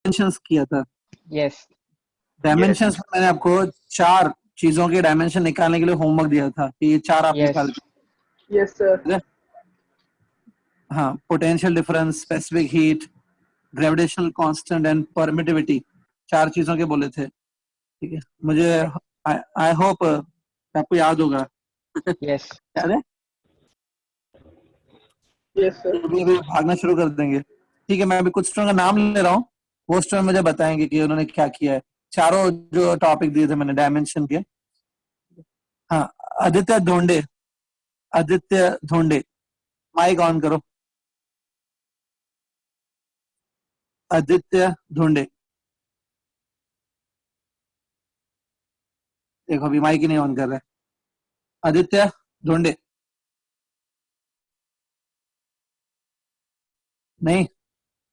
Dimensions किया था। Yes dimensions में मैंने आपको 4 चीजों के डायमेंशन निकालने के लिए होमवर्क दिया था कि ये 4 आप यस निकाल। Yes sir. हाँ, potential difference, specific heat, gravitational constant and permittivity, 4 चीजों के बोले थे। ठीक है, मुझे आई होप आपको याद होगा। यस याद है? Yes sir. अभी भागना शुरू कर देंगे। ठीक है, मैं अभी कुछ स्टूडेंट का नाम ले रहा हूँ, वो स्टूडेंट मुझे बताएंगे कि उन्होंने क्या किया है। चारों जो टॉपिक दिए थे मैंने डायमेंशन के। हाँ, आदित्य धोंडे, आदित्य धोंडे, माइक ऑन करो। आदित्य धोंडे, देखो अभी माइक ही नहीं ऑन कर रहा है। आदित्य धोंडे, नहीं,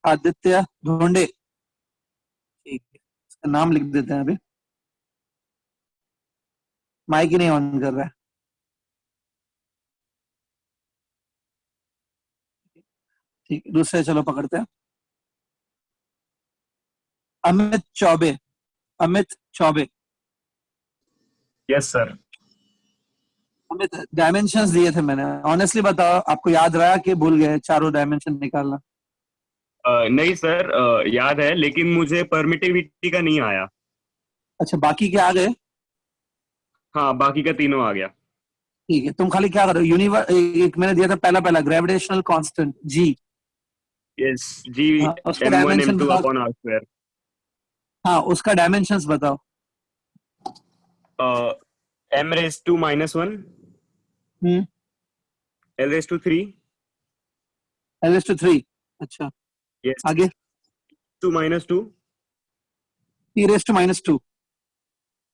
आदित्य धोंडे। ठीक है, इसका नाम लिख देते हैं अभी। माइक ही नहीं ऑन कर रहा है। ठीक है, दूसरे चलो पकड़ते हैं। Amit Choubey, Amit Choubey. Yes sir. Amit, dimensions दिए थे मैंने, ऑनेस्टली बताओ आपको याद रहा कि भूल गए चारों डायमेंशन निकालना? नहीं सर, याद है, लेकिन मुझे परमिटिविटी का नहीं आया। अच्छा, बाकी के आ गए? हाँ, बाकी का तीनों आ गया। ठीक है, तुम खाली क्या करो, एक मैंने दिया था पहला पहला ग्रेविटेशनल कांस्टेंट जी। यस जी। हाँ, उसका m1 डायमेंशन m2 बताओ। Upon r square. हाँ, उसका डायमेंशंस बताओ। m raise to -1, l raise to 3, L/3। अच्छा, यस, आगे? To -2 T⁻²।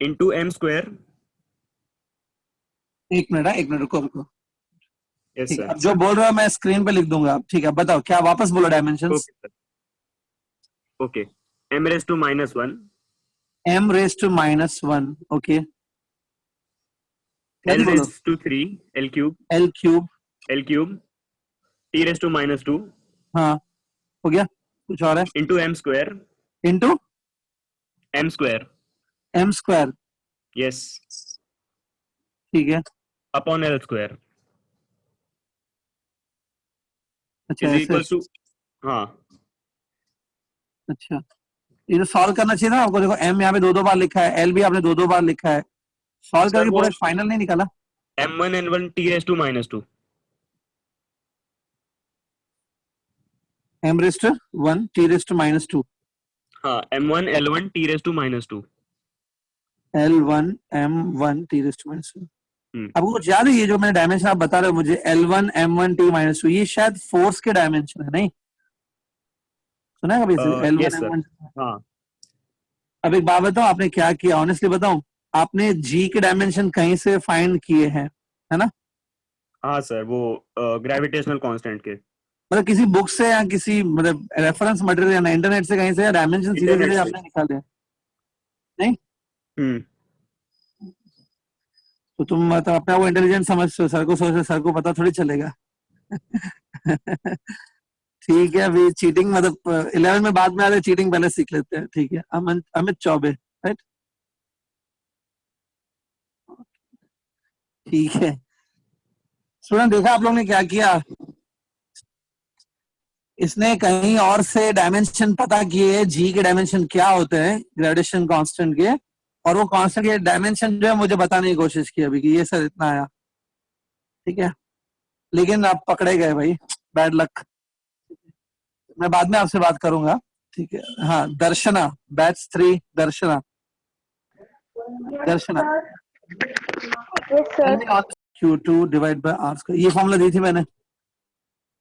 Into m square. एक मिनट रुको रुको। यस ठीक है, सर। अब जो बोल रहा हूँ मैं स्क्रीन पे लिख दूंगा। ठीक है, बताओ क्या, वापस बोलो dimensions. Okay sir. Okay, m raise to -1, m⁻⁻1, okay. l बोलो। Raise to 3, l³ L³ l³ t raise to -2 हाँ, हो गया। कुछ और है? Into m square, into m square, m²। Yes, ठीक है, अपॉन l स्क्वायर अच्छा इज ऐसे। इक्वल टू, हाँ अच्छा, ये तो सॉल्व करना चाहिए ना आपको। देखो m यहाँ पे 2 बार लिखा है, l भी आपने 2 बार लिखा है। सॉल्व सर, करके वो पूरा फाइनल नहीं निकाला? m1 n1 t raise to -2। m⁻1 t⁻²। हाँ, m1 l1 t raise to -2। L1 m1 t⁻²। हम्म, आपको कुछ याद है, ये जो मैंने डायमेंशन आप बता रहे हो मुझे, L1 m1 t⁻², ये शायद फोर्स के डायमेंशन है, नहीं सुना है कभी इसे? L1 yes sir. m1। हाँ अब एक बात बताओ, आपने क्या किया, ऑनेस्टली बताओ। आपने जी के डायमेंशन कहीं से फाइंड किए हैं, है ना? हाँ सर, वो ग्रेविटेशनल कांस्टेंट के। मतलब किसी बुक से या किसी मतलब रेफरेंस मटेरियल या इंटरनेट से कहीं से, या डायमेंशन सीधे इंटरनेट सीधे से। आपने निकाले? नहीं हम्म, तो तुम मतलब अपना वो इंटेलिजेंट समझते हो, सर को सोचो, सर को पता थोड़ी चलेगा। ठीक है, अभी चीटिंग मतलब 11 में बाद में आते, चीटिंग पहले सीख लेते हैं। ठीक है, अमित अमित चौबे, राइट? ठीक है स्टूडेंट, देखा आप लोगों ने क्या किया, इसने कहीं और से डायमेंशन पता किए, जी के डायमेंशन क्या होते हैं ग्रेविटेशन कांस्टेंट के, और वो कांस्टेंट के डायमेंशन जो है मुझे बताने की कोशिश की अभी कि ये सर इतना आया। ठीक है, लेकिन आप पकड़े गए भाई, बैड लक। मैं बाद में आपसे बात करूंगा। ठीक है, हाँ, Darshana, batch 3, Darshana, Darshana. Yes sir. Q2 divide by R square, ये फॉर्मूला दी थी मैंने।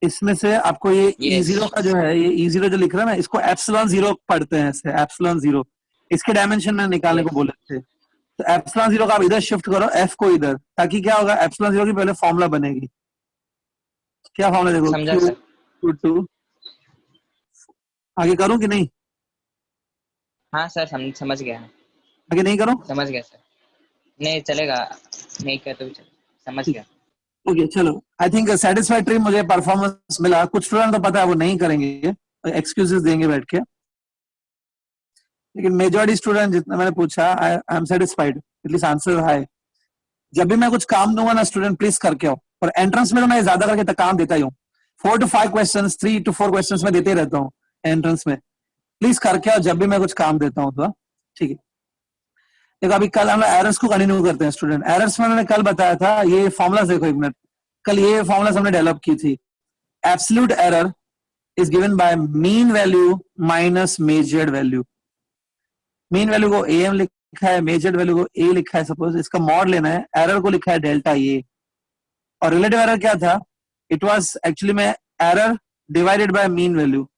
इसमें से आपको ये यस E0 का जो है, ये E0 जो लिख रहा है ना, इसको एप्सिलॉन 0 पढ़ते हैं, इसे एप्सिलॉन 0। इसके डायमेंशन में निकालने को यस बोले थे। तो एप्सिलॉन 0 का आप इधर शिफ्ट करो, F को इधर, ताकि क्या होगा, एप्सिलॉन 0 की पहले फॉर्मूला बनेगी। क्या फॉर्मूला देखो, समझा सर। Q2, आगे करूं कि नहीं? हाँ सर, समझ गया, आगे नहीं करूं? समझ गया सर। नहीं चलेगा, नहीं क्या तो भी चलेगा, समझ गया। ओके चलो, आई थिंक सेटिस्फैक्टरी मुझे परफॉर्मेंस मिला। कुछ स्टूडेंट तो पता है वो नहीं करेंगे, एक्सक्यूजेस देंगे बैठ के। लेकिन मेजॉरिटी स्टूडेंट जितना मैंने पूछा, I am satisfied, at least answer high. जब भी मैं कुछ काम दूंगा ना स्टूडेंट, प्लीज करके आओ। और एंट्रेंस में तो मैं ज्यादा करके काम देता ही हूँ, 4 to 5 क्वेश्चंस, 3 to 4 क्वेश्चंस में देते ही रहता हूँ एंट्रेंस में। प्लीज करके आओ जब भी मैं कुछ काम देता हूँ तो, ठीक है। देखो अभी कल हम लोग एरर्स को कंटिन्यू करते हैं स्टूडेंट। एरर्स में मैंने कल बताया था, ये फॉर्मुला देखो एक मिनट, कल ये फॉर्मुला हमने डेवलप की थी। Absolute error is given bye mean value minus measured value. Mean value को am लिखा है, मेजर्ड वैल्यू को a लिखा है, सपोज इसका मॉड लेना है, एरर को लिखा है डेल्टा a। और रिलेटिव एरर क्या था, इट वाज एक्चुअली में error divided by mean value.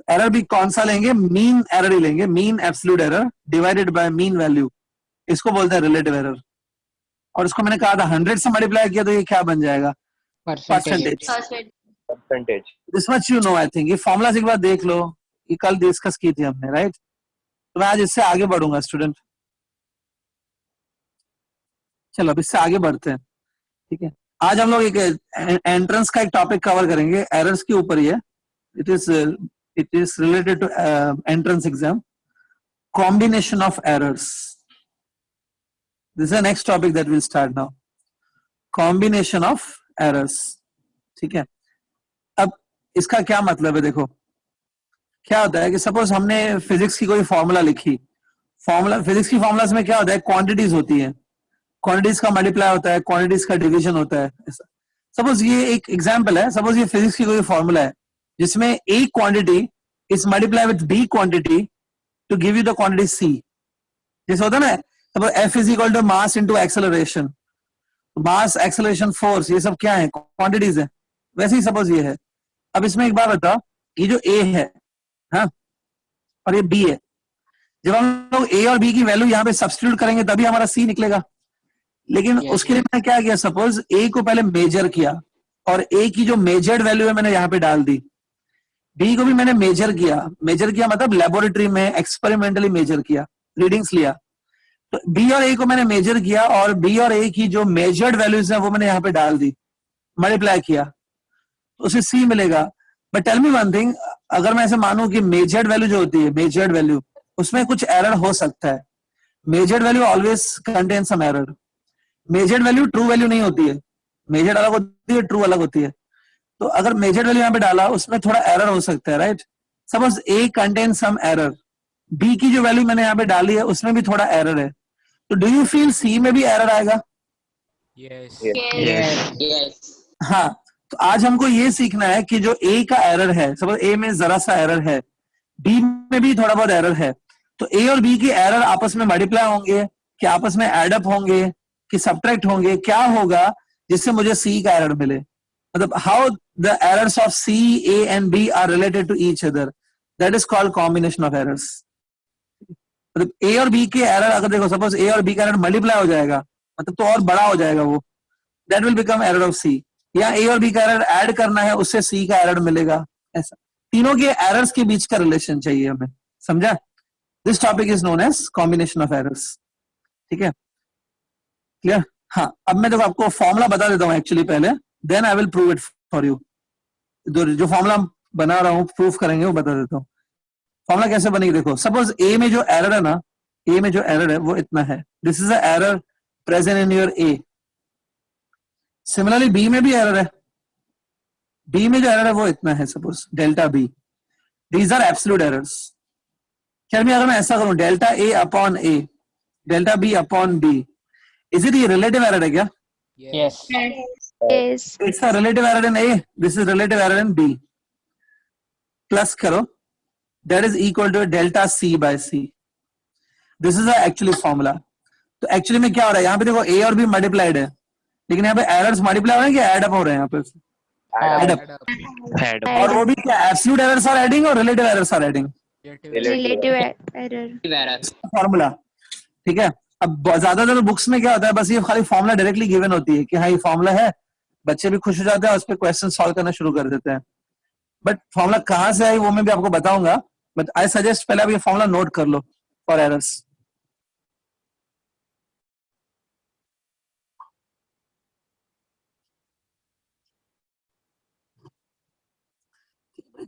Error भी कौन सा लेंगे, मीन एरर ही लेंगे, mean absolute error divided by mean value, इसको बोलते हैं रिलेटिव एरर। और इसको मैंने कहा था 100 से मल्टीप्लाई किया तो ये क्या बन जाएगा, percentage. This much you know, I think ये फॉर्मुला एक बार देख लो, ये कल डिस्कस की थी हमने, राइट। तो मैं आज इससे आगे बढ़ूंगा स्टूडेंट। चलो अब इससे आगे बढ़ते हैं, ठीक है। आज हम लोग एक एंट्रेंस का एक टॉपिक कवर करेंगे, एरर्स के ऊपर ही है। It is related to entrance exam, combination of errors. This is the next topic that will start now, combination of errors, ठीक है। अब इसका क्या मतलब है, देखो क्या होता है कि सपोज हमने फिजिक्स की कोई फॉर्मूला लिखी, फॉर्मूला फिजिक्स की फॉर्मूलाज में क्या होता है, क्वांटिटीज होती है, क्वांटिटीज का मल्टीप्लाई होता है, क्वांटिटीज का डिवीजन होता है, ऐसा। सपोज ये एक एग्जांपल है, सपोज ये फिजिक्स की कोई फॉर्मूला है जिसमें A quantity is multiply with B quantity to give you the quantity C. जैसे होता है ना, suppose F is equal to mass into acceleration, mass acceleration force, ये सब क्या है, क्वांटिटीज है। वैसे ही सपोज ये है। अब इसमें एक बात बताओ, ये जो ए है, हाँ, और ये बी है, जब हम लोग ए और बी की वैल्यू यहाँ पे सब्स्टिट्यूट करेंगे तभी हमारा सी निकलेगा। लेकिन उसके लिए मैंने क्या किया, सपोज ए को पहले मेजर किया और ए की जो मेजर्ड वैल्यू है मैंने यहाँ पे डाल दी, बी को भी मैंने मेजर किया मतलब लेबोरेटरी में एक्सपेरिमेंटली मेजर किया, रीडिंग्स लिया। तो बी और ए को मैंने मेजर किया और बी और ए की जो मेजर्ड वैल्यूज है वो मैंने यहाँ पे डाल दी, मल्टीप्लाई किया, तो उसे सी मिलेगा। But tell me one thing, अगर मैं ऐसे मानूं कि मेजर्ड वैल्यू जो होती है, मेजर्ड वैल्यू, उसमें कुछ एरर हो सकता है। Measured value always contain some error. Measured value true value नहीं होती है, मेजर्ड अलग होती है, ट्रू अलग होती है। तो अगर मेजर्ड वैल्यू यहाँ पे डाला, उसमें थोड़ा एरर हो सकता है, राइट। सपोज ए कंटेन सम एरर, बी की जो वैल्यू मैंने यहाँ पे डाली है उसमें भी थोड़ा एरर है, तो डू यू फील सी में भी एरर आएगा? यस। हाँ, तो आज हमको ये सीखना है कि जो ए का एरर है, सपोज ए में जरा सा एरर है, बी में भी थोड़ा बहुत एरर है, तो ए और बी की एरर आपस में मल्टीप्लाई होंगे कि आपस में एडअप होंगे कि सब्ट्रैक्ट होंगे, क्या होगा जिससे मुझे सी का एरर मिले। मतलब how the errors of c, a and b are related to each other, that is called combination of errors. मतलब ए और बी के एरर, अगर देखो सपोज ए और बी का एरर मल्टीप्लाई हो जाएगा, मतलब तो और बड़ा हो जाएगा वो, that will become error of C. या ए और बी का एरर ऐड करना है, उससे सी का एरर मिलेगा, ऐसा। तीनों के एरर्स के बीच का रिलेशन चाहिए हमें, समझा? This topic is known as combination of errors, ठीक है, क्लियर? हाँ, अब मैं देखो आपको फॉर्मूला बता देता हूँ एक्चुअली पहले, then I will prove it for you. जो फॉर्मूला बना रहा हूँ, प्रूफ करेंगे, वो बता देता हूँ। फॉर्मूला कैसे बनेगी, देखो सपोज ए में जो एरर है ना, ए में जो एरर है वो इतना है, this is a error present in your A. Similarly B में भी एरर है, बी में जो एरर है वो इतना है, suppose delta B. These are absolute errors. क्या अगर मैं ऐसा करूं, delta A upon A, delta B upon B, is it ये रिलेटिव एरर है क्या? Yes. Yes. It's a relative error in A, this is relative error in B. Plus करो, that is equal to delta C by C. This is actually formula. तो actually में क्या हो रहा है, यहाँ पे देखो ए और बी मल्टीप्लाइड है, लेकिन यहाँ पे एरर्स मल्टीप्लाई हो रहे हैं कि एड अप हो रहे हैं यहाँ पे? Add up. और वो भी क्या, एब्सोल्यूट एरर्स आर एडिंग और relative errors are adding, Relative error. Formula, ठीक है। अब ज्यादातर बुक्स में क्या होता है, बस ये खाली फॉर्मूला डायरेक्टली गिवन होती है कि हाँ ये फॉर्मूला है, बच्चे भी खुश हो जाते हैं, उस पर क्वेश्चन सॉल्व करना शुरू कर देते हैं। बट फॉर्मूला कहाँ से आई वो मैं भी आपको बताऊंगा, बट आई सजेस्ट पहले आप ये फॉर्मूला नोट कर लो फॉर एरर्स।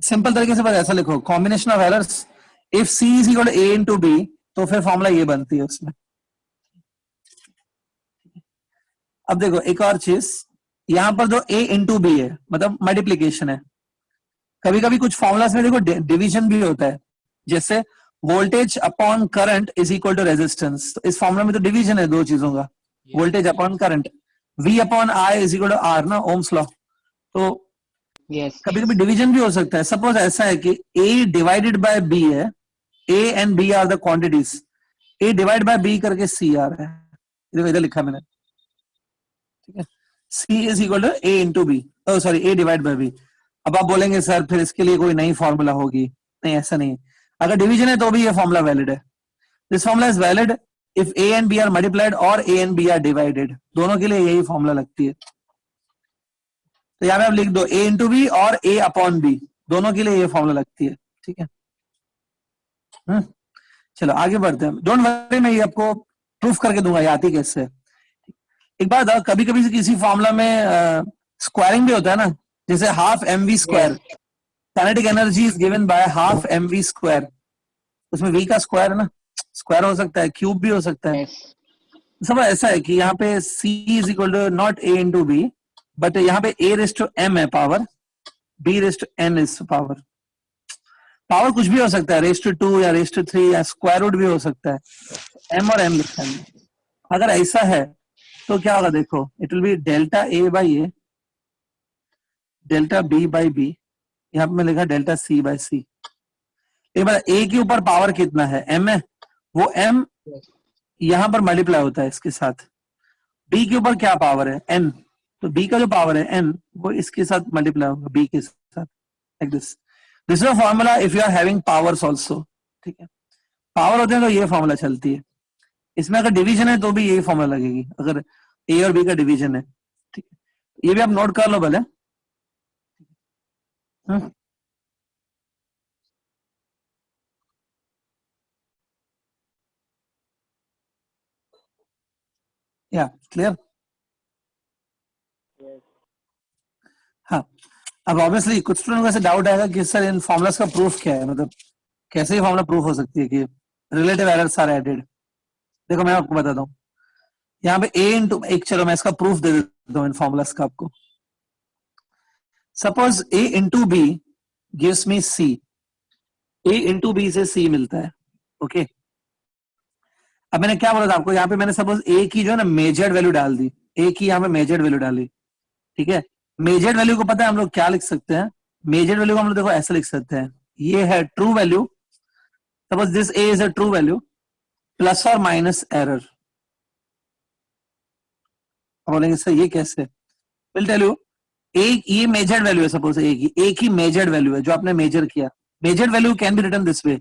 सिंपल तरीके से बस ऐसा लिखो, combination of errors if C is equal to A into B, तो फिर फॉर्मूला ये बनती है उसमें। अब देखो एक और चीज, यहां पर जो A इंटू B है मतलब मल्टीप्लीकेशन है। कभी कभी कुछ फॉर्मूलास में देखो डिवीजन भी होता है, जैसे voltage upon current is equal to resistance, तो इस फॉर्मूला में तो डिवीजन है दो चीजों का, voltage upon current. V upon I is equal to R ना, ओम्स लॉ। तो यस कभी कभी डिवीजन भी हो सकता है। सपोज ऐसा है कि A डिवाइडेड बाय B है, A and B are the quantities, A divide by B करके C आ रहा है, देखो इधर लिखा मैंने, ठीक है। C is equal to A into B, sorry A divide by B। अब आप बोलेंगे सर फिर इसके लिए कोई नई फॉर्मूला होगी, नहीं ऐसा नहीं है। अगर डिवीजन है तो भी ये फॉर्मूला वैलिड है। This formula is valid if A and B are multiplied और A and B are divided, दोनों के लिए यही फॉर्मूला लगती है। तो यहाँ पे आप लिख दो A इंटू बी और A अपॉन बी, दोनों के लिए ये फॉर्मूला लगती है, ठीक है। चलो आगे बढ़ते हैं, डोंट वरी, मैं ये आपको प्रूफ करके दूंगा ये आती कैसे है। एक बात, कभी कभी किसी फॉर्मूला में स्क्वायरिंग भी होता है ना, जैसे half mv square, kinetic energy is given by half mv square, उसमें v का स्क्वायर है ना, स्क्वायर हो सकता है, क्यूब भी हो सकता है। यस सब ऐसा है कि यहाँ पे c is equal to not a into B, but यहाँ पे a रेस टू m है power, b raise to n is power. Power कुछ भी हो सकता है, रेस टू 2 या रेस टू 3 या स्क्वायर रूट भी हो सकता है, m और m लिखा है। अगर ऐसा है तो क्या होगा देखो, it will be delta a by a, delta b by b, यहाँ पे मैं लिखा डेल्टा c बाई c। एक बार a के ऊपर पावर कितना है, m है, वो m यहां पर मल्टीप्लाई होता है इसके साथ। b के ऊपर क्या पावर है, n, तो b का जो पावर है n वो इसके साथ मल्टीप्लाई होगा b के साथ, like this. This is a formula if you are having powers also, ठीक है। पावर होते हैं तो ये फॉर्मूला चलती है। इसमें अगर डिवीजन है तो भी यही फॉर्मूला लगेगी, अगर a और b का डिवीजन है, ठीक है। ये भी आप नोट कर लो भले। या क्लियर। हाँ, अब ऑब्वियसली कुछ स्टूडेंट को ऐसे डाउट आएगा कि सर इन फॉर्मुलास का प्रूफ क्या है, मतलब कैसे ये फॉर्मूला प्रूफ हो सकती है कि रिलेटिव एरर्स आर एडेड। देखो मैं आपको बताता हूँ, यहाँ पे a इंटू एक, चलो मैं इसका प्रूफ दे देता हूँ इन फॉर्मुलास का आपको। Suppose a into B gives me c, a into B से c मिलता है, ओके। अब मैंने क्या बोला था आपको, यहाँ पे मैंने सपोज a की जो है ना मेजर्ड वैल्यू डाल दी, a की यहाँ पे मेजर्ड वैल्यू डाली, ठीक है। मेजर्ड वैल्यू को पता है हम लोग क्या लिख सकते हैं, मेजर्ड वैल्यू को हम लोग देखो ऐसे लिख सकते हैं, ये है true value, suppose this a is a true value plus और माइनस एरर। बोलेंगे सर ये कैसे, विल टेल यू। एक ये मेजर्ड वैल्यू है, सपोज a की मेजर्ड वैल्यू है जो आपने मेजर किया। Measured value can be written this way,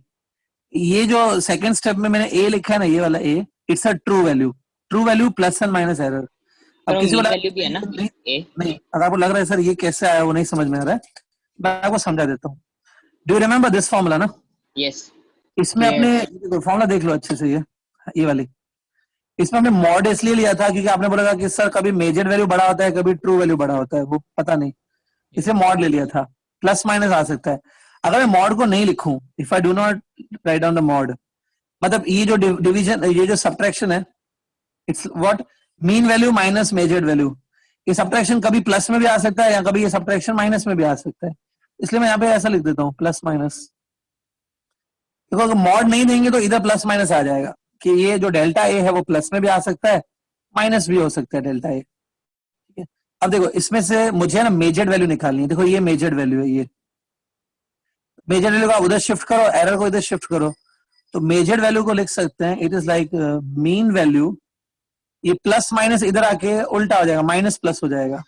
ये जो सेकंड स्टेप में मैंने a लिखा है ना, ये वाला a, it's a true value, true value plus and minus error. अब किसी को वैल्यू भी है ना नहीं, अगर आपको लग रहा है सर ये कैसे आया वो नहीं समझ में आ रहा है, मैं आपको समझा देता हूँ। Do you remember this formula ना, यस इसमें अपने फॉर्मूला देख लो अच्छे से, ये वाली, इसमें हमने मॉड इसलिए लिया था क्योंकि आपने बोला था कि सर कभी मेजर वैल्यू बड़ा होता है कभी ट्रू वैल्यू बड़ा होता है, वो पता नहीं, इसे मॉड ले लिया था। प्लस माइनस आ सकता है, अगर मैं मॉड को नहीं लिखूं, if I do not write down the mod, मतलब ये जो डिवीजन, ये जो सब्ट्रैक्शन है, it's what, mean value minus measured value. ये सब्ट्रैक्शन कभी प्लस में भी आ सकता है या कभी ये सब्ट्रैक्शन माइनस में भी आ सकता है, इसलिए मैं यहाँ पे ऐसा लिख देता हूँ प्लस माइनस। देखो अगर मॉड नहीं देंगे तो इधर प्लस माइनस आ जाएगा कि ये जो डेल्टा ए है वो प्लस में भी आ सकता है, माइनस भी हो सकता है डेल्टा ए, ठीक है। अब देखो इसमें से मुझे ना मेजर्ड वैल्यू निकालनी है, देखो ये मेजर्ड वैल्यू है, ये मेजर्ड वैल्यू को आप उधर शिफ्ट करो, एरर को इधर शिफ्ट करो, तो मेजर्ड वैल्यू को लिख सकते हैं it is like mean value, ये प्लस माइनस इधर आके उल्टा हो जाएगा, माइनस प्लस हो जाएगा,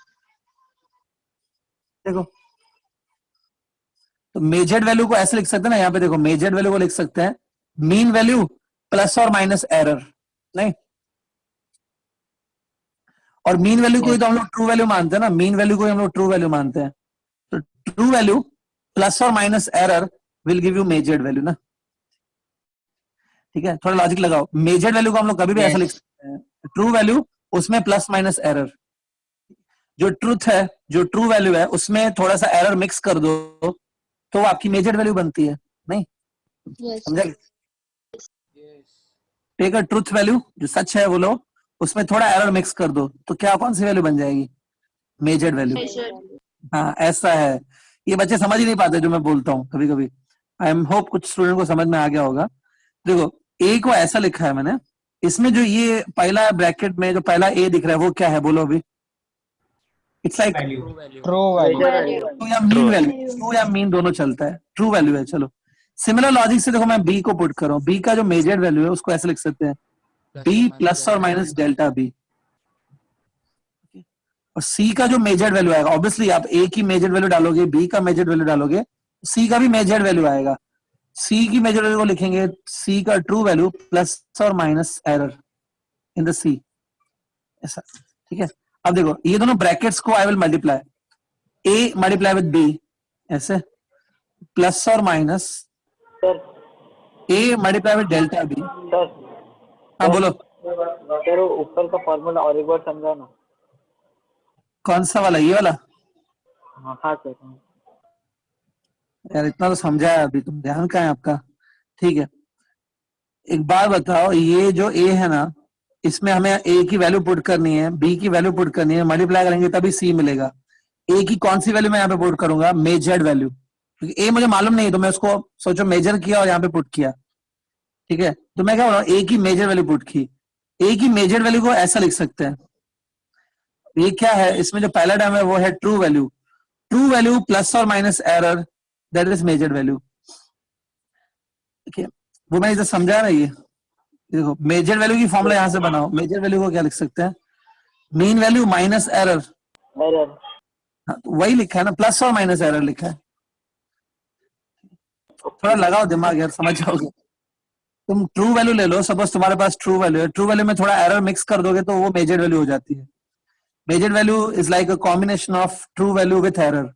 देखो। तो मेजर्ड वैल्यू को ऐसे लिख सकते हैं ना, यहाँ पे देखो मेजर्ड वैल्यू को लिख सकते हैं मीन वैल्यू प्लस और माइनस एरर, नहीं, और मीन वैल्यू को ही तो हम लोग ट्रू वैल्यू मानते हैं ना, मीन वैल्यू को हम लोग ट्रू वैल्यू मानते हैं, तो ट्रू वैल्यू प्लस और minus error will give you measured value ना, ठीक है। थोड़ा लॉजिक लगाओ, मेजर्ड वैल्यू को हम लोग कभी भी ऐसा लिख सकते हैं, ट्रू वैल्यू उसमें प्लस माइनस एरर, जो ट्रूथ है, जो ट्रू वैल्यू है उसमें थोड़ा सा एरर मिक्स कर दो तो वो आपकी मेजर्ड वैल्यू बनती है, नहीं। Yes. समझा? टेक अ ट्रुथ वैल्यू, जो सच है वो लो, उसमें थोड़ा एरर मिक्स कर दो, तो क्या कौन सी वैल्यू बन जाएगी? Measured value. Measured. हाँ, ऐसा है। ये बच्चे समझ ही नहीं पाते जो मैं बोलता हूँ कभी कभी। आई एम होप कुछ स्टूडेंट को समझ में आ गया होगा। देखो, ए को ऐसा लिखा है मैंने, इसमें जो ये पहला ब्रैकेट में जो पहला ए दिख रहा है वो क्या है, बोलो अभी? It's like true value. True या मीन वैल्यू, ट्रू या मीन दोनों चलता है, ट्रू वैल्यू है। चलो, सिमिलर लॉजिक से देखो, मैं बी को पुट कर रहा हूँ, बी का जो मेजर्ड वैल्यू है उसको ऐसे लिख सकते हैं, बी प्लस और माइनस डेल्टा बी। और सी का जो मेजर्ड वैल्यू आएगा, ऑब्वियसली आप ए की मेजर्ड वैल्यू डालोगे, बी का मेजर्ड वैल्यू डालोगे, सी का भी मेजर्ड वैल्यू आएगा। सी की मेजर्ड वैल्यू को लिखेंगे सी का ट्रू वैल्यू प्लस और minus error in the C, ऐसा। ठीक है, अब देखो ये दोनों ब्रैकेट्स को I will multiply, A multiply with B, ऐसे, प्लस और minus A multiply with delta B. हाँ बोलो। सर ऊपर का फॉर्मूला और एक बार समझा ना। कौन सा वाला, ये वाला? हाँ सर। यार इतना तो समझा है अभी, तुम ध्यान कहाँ है आपका? ठीक है, एक बार बताओ, ये जो ए है ना, इसमें हमें ए की वैल्यू पुट करनी है, बी की वैल्यू पुट करनी है, मल्टीप्लाई करेंगे तभी सी मिलेगा। ए की कौन सी वैल्यू मैं यहाँ पे पुट करूंगा? मेजर्ड वैल्यू, क्योंकि ए मुझे मालूम नहीं है, तो मैं उसको सोचो मेजर किया और यहाँ पे पुट किया। ठीक है, तो मैं क्या बोल रहा हूँ, ए की मेजर वैल्यू पुट की। ए की मेजर वैल्यू को ऐसा लिख सकते हैं, ये क्या है, इसमें जो पहला टर्म है वो है true value, true value plus और minus error, that is measured value. ठीक है, वो मैं इधर समझा रहा है। ये देखो, मेजर वैल्यू की फॉर्मूला यहां से बनाओ, मेजर वैल्यू को क्या लिख सकते हैं? Mean value minus error. हाँ, तो वही लिखा है ना, प्लस और माइनस एरर लिखा है। थोड़ा लगाओ दिमाग यार, समझ जाओगे। तुम ट्रू वैल्यू ले लो, सपोज तुम्हारे पास ट्रू वैल्यू है, ट्रू वैल्यू में थोड़ा एरर मिक्स कर दोगे तो वो मेजर वैल्यू हो जाती है। Measure value is like a combination of true value with error.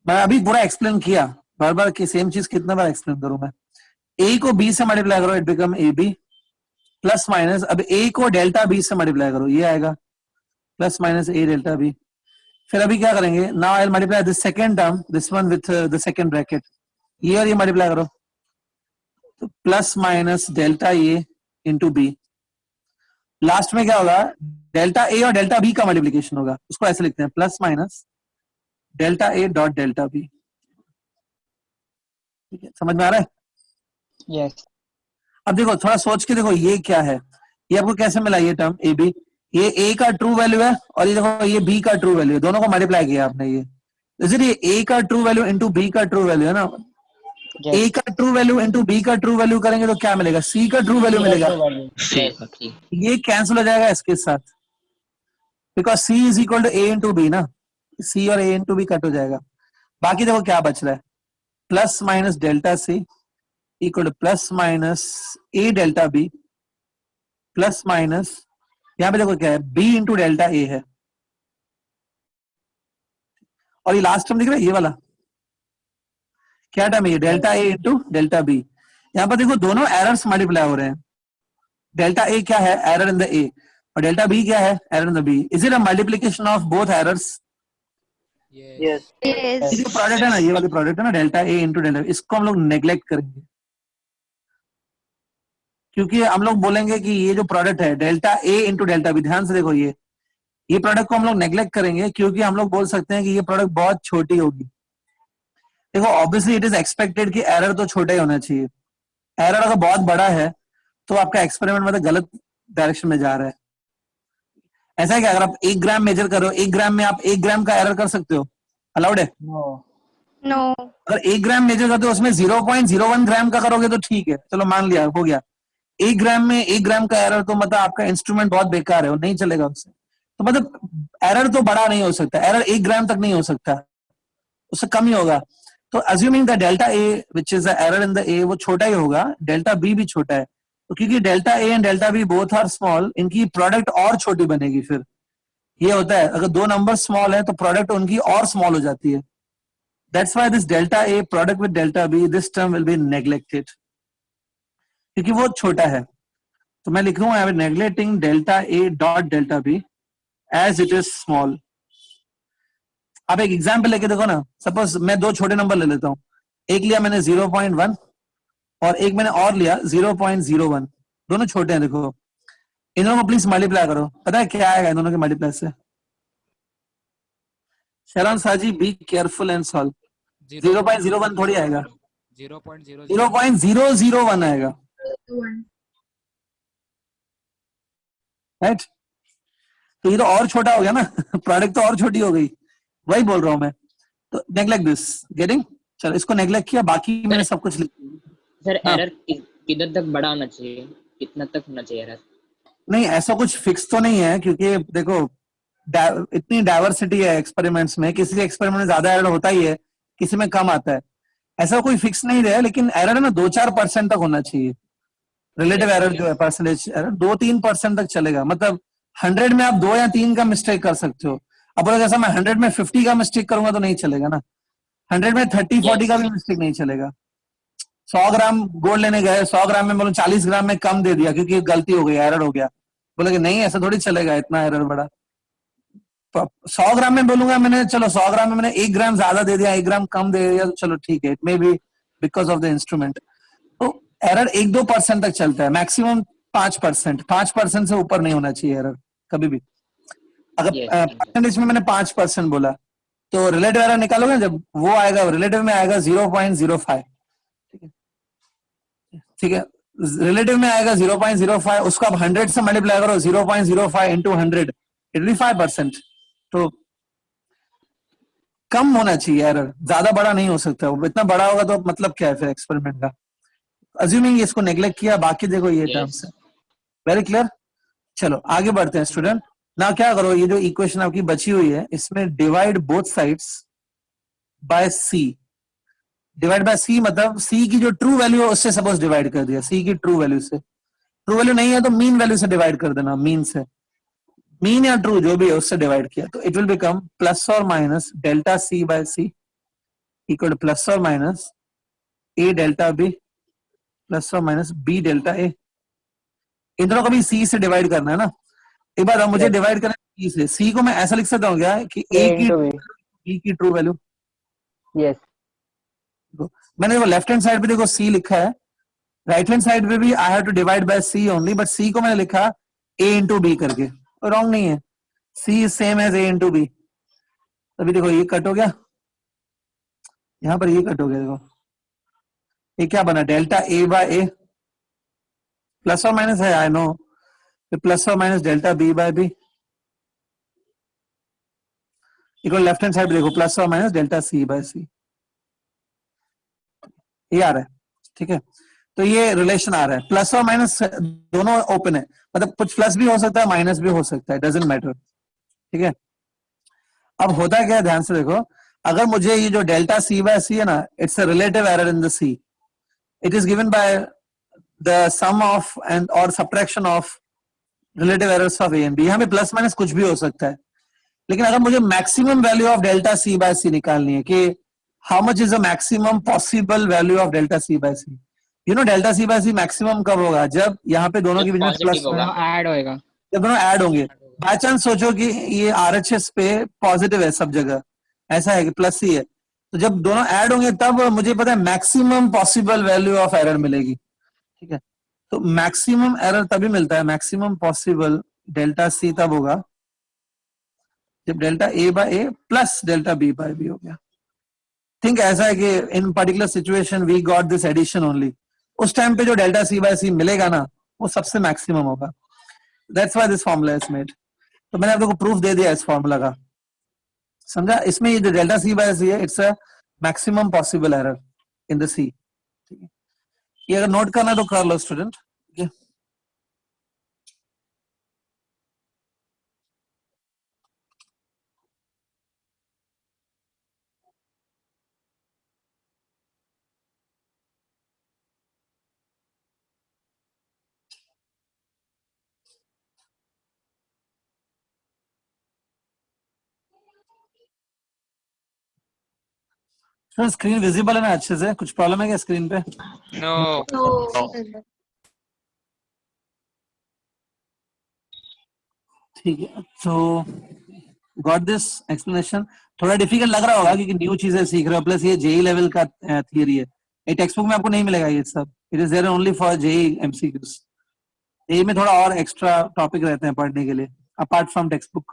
मैं अभी पूरा एक्सप्लेन किया, बार बार की सेम चीज कितना बार एक्सप्लेन करूं मैं? ए को बी से मल्टीप्लाई करो, it become A B plus minus, अब ए को डेल्टा बी से मल्टीप्लाई करो, ये आएगा plus minus A delta B. फिर अभी क्या करेंगे, now I will multiply this second term, this one with the second bracket, ये और ये मल्टीप्लाई करो, तो प्लस माइनस डेल्टा ए इंटू बी। लास्ट में क्या होगा, डेल्टा ए और डेल्टा बी का मल्टीप्लीकेशन होगा, उसको ऐसे लिखते हैं, plus minus delta A dot delta B. ठीक है, समझ में आ रहा है? यस। अब देखो, थोड़ा सोच के देखो, ये क्या है, ये आपको कैसे मिला ये टर्म ए बी? ये ए का ट्रू वैल्यू है और ये देखो ये बी का ट्रू वैल्यू है, दोनों को मल्टीप्लाई किया आपने। ये इसलिए ए का ट्रू वैल्यू इंटू बी का ट्रू वैल्यू है ना, ए का ट्रू वैल्यू इंटू बी का ट्रू वैल्यू करेंगे तो क्या मिलेगा? सी का ट्रू वैल्यू मिलेगा। ये कैंसिल हो जाएगा इसके साथ, because C is equal to A into B ना, सी और ए इंटू बी कट हो जाएगा। बाकी देखो क्या बच रहा है, plus minus delta C equal to plus minus A delta B plus minus, यहां पे देखो क्या है, बी इंटू डेल्टा ए है, और ये लास्ट टर्म दिख रहा है ये वाला, क्या टर्म है ये? Delta A into delta B. यहां पर देखो दोनों एरर्स मल्टीप्लाई हो रहे हैं, डेल्टा ए क्या है? एरर इन द ए, और डेल्टा बी क्या है? Error in the B. Is it a multiplication of both errors? Yes. ये जो प्रोडक्ट है ना, ये वाली प्रोडक्ट है ना, डेल्टा ए इंटू डेल्टा, इसको हम लोग नेग्लेक्ट करेंगे, क्योंकि हम लोग बोलेंगे कि ये जो प्रोडक्ट है delta A into delta B, ध्यान से देखो, ये प्रोडक्ट को हम लोग नेग्लेक्ट करेंगे, क्योंकि हम लोग बोल सकते हैं कि ये प्रोडक्ट बहुत छोटी होगी। देखो ऑब्वियसली इट इज एक्सपेक्टेड कि एरर तो छोटा ही होना चाहिए, एरर अगर बहुत बड़ा है तो आपका एक्सपेरिमेंट मतलब गलत डायरेक्शन में जा रहा है। ऐसा है कि अगर आप 1 ग्राम मेजर करो, 1 ग्राम में आप 1 ग्राम का एरर कर सकते हो? अलाउड है? No. अगर 1 ग्राम मेजर करते हो उसमें 0.01 ग्राम का करोगे तो ठीक है, चलो मान लिया, हो गया। 1 ग्राम में 1 ग्राम का एरर, तो मतलब आपका इंस्ट्रूमेंट बहुत बेकार है, वो नहीं चलेगा उससे। तो मतलब एरर तो बड़ा नहीं हो सकता, एरर 1 ग्राम तक नहीं हो सकता, उससे कम ही होगा। तो assuming the delta A which is the error in the ए, वो छोटा ही होगा, डेल्टा बी भी छोटा है, तो क्योंकि delta A and delta B both are small, इनकी प्रोडक्ट और छोटी बनेगी। फिर ये होता है, अगर दो नंबर स्मॉल है तो प्रोडक्ट उनकी और स्मॉल हो जाती है। That's why this delta A product with delta B, this term will be neglected, क्योंकि वो छोटा है। तो मैं लिख रहा हूं neglecting delta A dot delta B as it is small. आप एक एग्जाम्पल लेके देखो ना, सपोज मैं 2 छोटे नंबर ले लेता हूं, एक लिया मैंने 0.1 और एक मैंने और लिया 0.01, दोनों छोटे हैं। देखो इन दोनों को प्लीज मल्टीप्लाई करो, पता है क्या आएगा इन दोनों के मल्टीप्लाई से? शरण साजी बी केयरफुल एंड सॉल्व। 0.01 थोड़ी आएगा, 0.001 आएगा, राइट? तो ये तो और छोटा हो गया ना प्रोडक्ट तो और छोटी हो गई, वही बोल रहा हूं मैं। तो नेग्लेक्ट दिस, गेटिंग? चलो इसको नेग्लेक्ट किया, बाकी मैंने सब कुछ लिख दिया। सर हाँ। एरर किधर तक बड़ा होना चाहिए, कितना तक होना चाहिए एरर? नहीं ऐसा कुछ फिक्स तो नहीं है, क्योंकि देखो इतनी डाइवर्सिटी है एक्सपेरिमेंट्स में, किसी एक्सपेरिमेंट में ज्यादा एरर होता ही है, किसी में कम आता है, ऐसा कोई फिक्स नहीं रहा है। लेकिन एरर है ना 2-4% तक होना चाहिए। रिलेटिव एरर जो है, परसेंटेज एरर 2-3% तक चलेगा। मतलब 100 में आप 2 या 3 का मिस्टेक कर सकते हो। अब बोलो जैसा मैं 100 में 50 का मिस्टेक करूंगा तो नहीं चलेगा ना, 100 में 30-40 का भी मिस्टेक नहीं चलेगा। 100 ग्राम गोल्ड लेने गए, 100 ग्राम में बोलो 40 ग्राम में कम दे दिया क्योंकि गलती हो गई, एरर हो गया, बोले कि नहीं ऐसा थोड़ी चलेगा, इतना एरर बड़ा। 100 ग्राम में बोलूंगा मैंने, चलो 100 ग्राम में मैंने 1 ग्राम ज्यादा दे दिया, 1 ग्राम कम दे दिया, तो चलो ठीक है, it may be because of the instrument. तो एरर 1-2% तक चलता है, मैक्सिमम 5%। 5% से ऊपर नहीं होना चाहिए एरर कभी भी। अगर परसेंटेज में मैंने 5% बोला तो रिलेटिव एरर निकालोगे जब, वो आएगा रिलेटिव में आएगा 0.05। ठीक है, रिलेटिव में आएगा 0.05, उसको आप 100 से मल्टीप्लाई करो, 0.05 इंटू 100, इट बी 5%। तो कम होना चाहिए एरर, ज्यादा बड़ा नहीं हो सकता। वो इतना बड़ा होगा तो मतलब क्या है फिर एक्सपेरिमेंट का। अज्यूमिंग इसको नेग्लेक्ट किया, बाकी देखो ये टर्म्स है। Very clear? चलो आगे बढ़ते हैं स्टूडेंट। ना क्या करो, ये जो इक्वेशन आपकी बची हुई है इसमें divide both sides by C. Divide by C मतलब सी की जो ट्रू वैल्यू है उससे सपोज डिवाइड कर दिया, सी की ट्रू वैल्यू से। ट्रू वैल्यू नहीं है तो मीन वैल्यू से डिवाइड कर देना, मीन से, मीन या ट्रू जो भी है उससे डिवाइड किया, तो इट विल बिकम प्लस और minus delta C by C equal to plus और minus A delta B plus और माइनस बी डेल्टा ए। इन दोनों को भी सी से डिवाइड करना है ना। एक बार मुझे डिवाइड करना है सी से, सी को मैं ऐसा लिख सकता हूँ क्या कि ए की बी की ट्रू वैल्यू? यस। मैंने देखो लेफ्ट हैंड साइड पे देखो सी लिखा है, राइट हैंड साइड पे भी I have to divide by C only, but C को मैंने लिखा ए इंटू बी करके, रॉन्ग नहीं है, C is same as A into B. अभी देखो ये कट हो गया, यहां पर ये कट हो गया, देखो ये क्या बना, delta A by A, plus और माइनस है आई नो, प्लस और minus delta B by B equal left hand side देखो प्लस और minus delta C by C, ये आ रहा है। ठीक है, तो ये रिलेशन आ रहा है, प्लस और माइनस दोनों ओपन है, मतलब कुछ प्लस भी हो सकता है माइनस भी हो सकता है, डजंट मैटर। ठीक है, अब होता क्या है ध्यान से देखो, अगर मुझे ये जो डेल्टा सी बाय सी है ना, it's a relative error in the C, it is given by the sum of and और subtraction of relative errors of A and B. यहाँ पे प्लस माइनस कुछ भी हो सकता है, लेकिन अगर मुझे maximum value of delta C by C निकालनी है कि how much is the maximum possible value of delta C by C, you know delta C by C maximum कब होगा, जब यहाँ पे दोनों के बीच में प्लस ऐड होएगा, जब दोनों ऐड होंगे। बाय चांस सोचो कि ये आरएचएस पे पॉजिटिव है सब जगह, ऐसा है कि प्लस ही है, तो जब दोनों ऐड होंगे तब मुझे पता है maximum possible value of error मिलेगी। ठीक है, तो मैक्सिमम एरर तभी मिलता है, मैक्सिमम पॉसिबल डेल्टा सी तब होगा जब delta A by A plus delta B by B हो गया। थिंक ऐसा है कि in particular situation we got this addition only, उस टाइम पे जो डेल्टा सी बाय सी मिलेगा ना वो सबसे मैक्सिमम होगा, that's why this formula is made. तो मैंने आप लोगों को प्रूफ दे दिया इस फॉर्मूला का, समझा? इसमें ये जो डेल्टा सी बाय सी है it's a maximum possible error in the C. ठीक है, ये अगर नोट करना है तो कर लो स्टूडेंट। ठीक है, स्क्रीन विजिबल है ना अच्छे से? कुछ प्रॉब्लम है क्या स्क्रीन पे? नो ठीक है, तो गॉट दिस एक्सप्लेनेशन? थोड़ा डिफिकल्ट लग रहा होगा क्योंकि न्यू चीजें सीख रहे हो, प्लस ये जेई लेवल का थियरी है, ये टेक्स्ट बुक में आपको नहीं मिलेगा ये सब, it is there only for JEE MCQs. JEE में थोड़ा और एक्स्ट्रा टॉपिक रहते हैं पढ़ने के लिए apart from text book.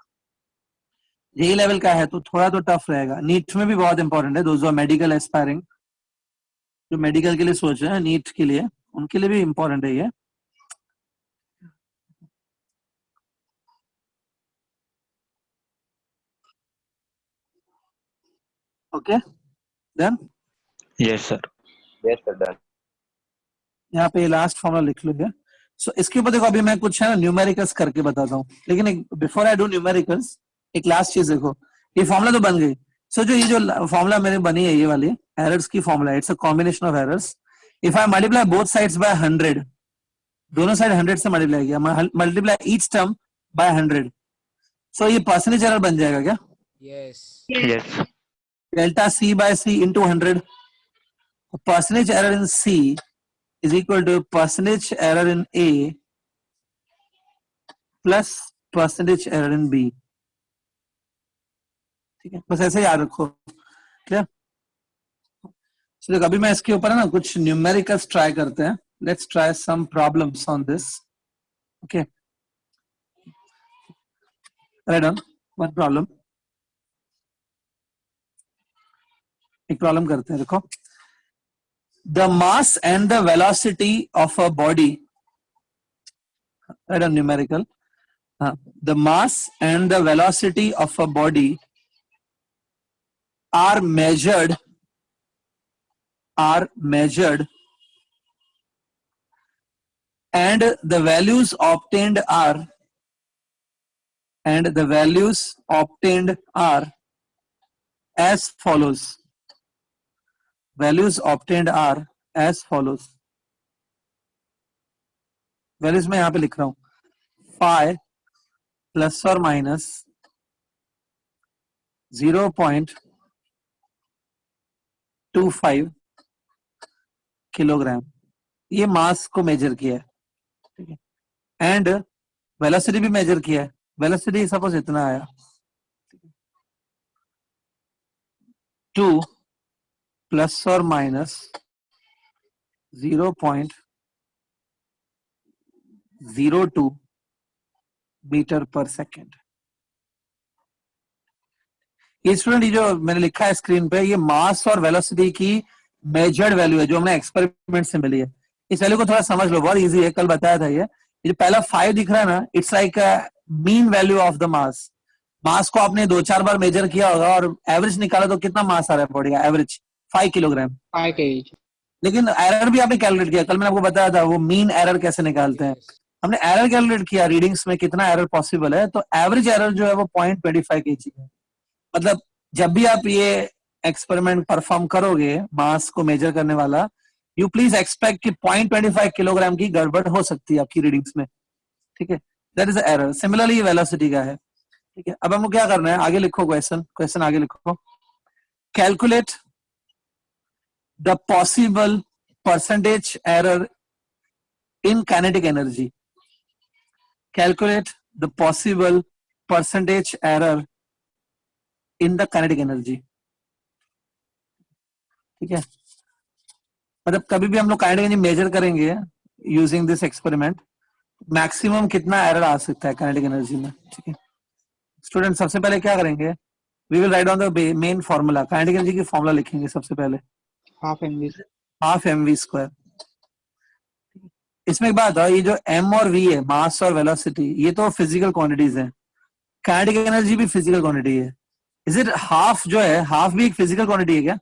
JEE level का है तो थोड़ा तो टफ रहेगा। नीट में भी बहुत इंपॉर्टेंट है, दोज आर मेडिकल एस्पायरिंग, जो मेडिकल के लिए सोच रहे हैं नीट के लिए, उनके लिए भी इंपॉर्टेंट है ये। Okay then, Yes, sir. Yes, sir. Done. यहाँ पे लास्ट फॉर्मूला लिख लो ये। सो इसके ऊपर देखो अभी मैं कुछ है ना न्यूमेरिकल्स करके बताता हूँ, लेकिन बिफोर आई डू न्यूमेरिकल्स एक लास्ट चीज देखो, ये फॉर्मूला तो बन गई। सो जो ये जो फॉर्मूला मेरी बनी है ये वाली एरर्स की formula, it's a combination of errors. If I multiply both sides by 100, दोनों साइड 100 से मल्टीप्लाई किया, multiply each term by 100, so ये परसेंटेज एरर बन जाएगा क्या? Yes. Yes. Delta C by C into 100, percentage error in C is equal to percentage error in A plus percentage error in B। ठीक है, बस ऐसे याद रखो। क्लियर? So, देखो अभी मैं इसके ऊपर है ना कुछ न्यूमेरिकल्स ट्राई करते हैं। Let's try some problems on this. Okay, right on one problem, एक प्रॉब्लम करते हैं। देखो, the mass and the velocity of a body, right on numerical, the mass and the velocity of a body are measured and the values obtained are as follows. Values obtained are as follows. Values में यहां पे लिख रहा हूं, phi plus और minus 0.25 kilogram, ये मास को major किया है। ठीक है, एंड वेलोसिटी भी मेजर किया है। वेलोसिटी सपोज इतना आया, 2 प्लस और माइनस 0.02 मीटर पर सेकेंड। ये स्टूडेंट, ये जो मैंने लिखा है स्क्रीन पे, ये मास और वेलोसिटी की मेजर्ड वैल्यू है जो हमने एक्सपेरिमेंट से मिली है। इस वैल्यू को थोड़ा समझ लो, बहुत इजी है, कल बताया था। ये जो पहला 5 दिख रहा है ना, it's like mean value of the mass. Mass को आपने 2-4 बार मेजर किया होगा और एवरेज निकाला तो कितना मास आ रहा है बॉडी का? Average 5 kilogram. 5 kg. लेकिन एरर भी आपने कैलकुलेट किया, कल मैंने आपको बताया था वो मीन एरर कैसे निकालते हैं। Yes. हमने एरर कैलकुलेट किया, रीडिंग्स में कितना एरर पॉसिबल है, तो एवरेज एरर जो है वो 0.25 kg है। मतलब जब भी आप ये एक्सपेरिमेंट परफॉर्म करोगे मास को मेजर करने वाला, यू प्लीज एक्सपेक्ट कि 0.25 किलोग्राम की गड़बड़ हो सकती है आपकी रीडिंग्स में। ठीक है, that is error. Similarly velocity का है। ठीक है, अब हमको क्या करना है, आगे लिखो क्वेश्चन आगे लिखो। Calculate the possible percentage error in kinetic energy. Calculate the possible percentage error in the kinetic energy. ठीक है, मतलब कभी भी हम लोग kinetic energy मेजर करेंगे यूजिंग दिस एक्सपेरिमेंट, मैक्सिमम कितना एरर आ सकता है kinetic energy में। ठीक है स्टूडेंट, सबसे पहले क्या करेंगे, we will write on the main formula. kinetic energy की फॉर्मूला लिखेंगे सबसे पहले, Half mv. Half mv square. इसमें एक बात है, ये जो m और v है, मास और वेलोसिटी, ये तो फिजिकल क्वांटिटीज हैं। काइनेटिक एनर्जी भी फिजिकल क्वांटिटी है। इज इट हाफ जो है, हाफ भी एक फिजिकल क्वांटिटी है क्या?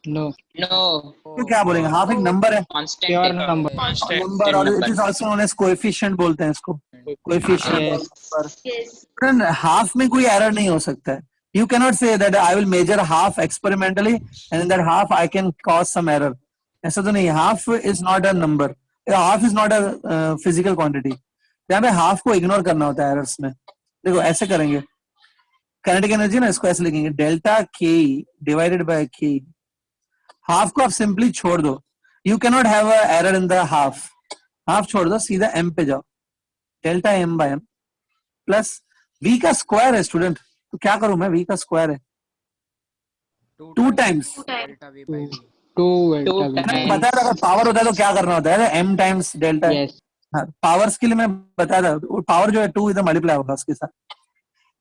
No. No, तो क्या बोलेंगे, हाफ एक नंबर है, constant Pure है, number. नंबर, और it is also known as coefficient बोलते हैं इसको, कोएफिशिएंट। पर हाफ में कोई एरर नहीं हो सकता है। You can not say that I will measure half experimentally and in that half I can cause some error. ऐसा तो नहीं, half is not a number, half is not a physical quantity. यहाँ पे half को ignore करना होता है errors में। देखो ऐसे करेंगे, काइनेटिक एनर्जी ना, इसको ऐसे लिखेंगे, डेल्टा के डिवाइडेड बाय के। हाफ को आप सिंपली छोड़ दो, you can not have a error in the half. Half छोड़ दो, सीधा एम पे जाओ, delta M by M plus v का स्क्वायर है स्टूडेंट, तो क्या करूं मैं, v का स्क्वायर है 2 times, Delta V by V. 2 Delta V by मैंने times. बताया था अगर पावर होता है तो क्या करना होता है, m टाइम्स डेल्टा। Yes. हाँ, पावर्स के लिए मैं बताया था, पावर जो है 2 इधर मल्टीप्लाई होगा उसके साथ।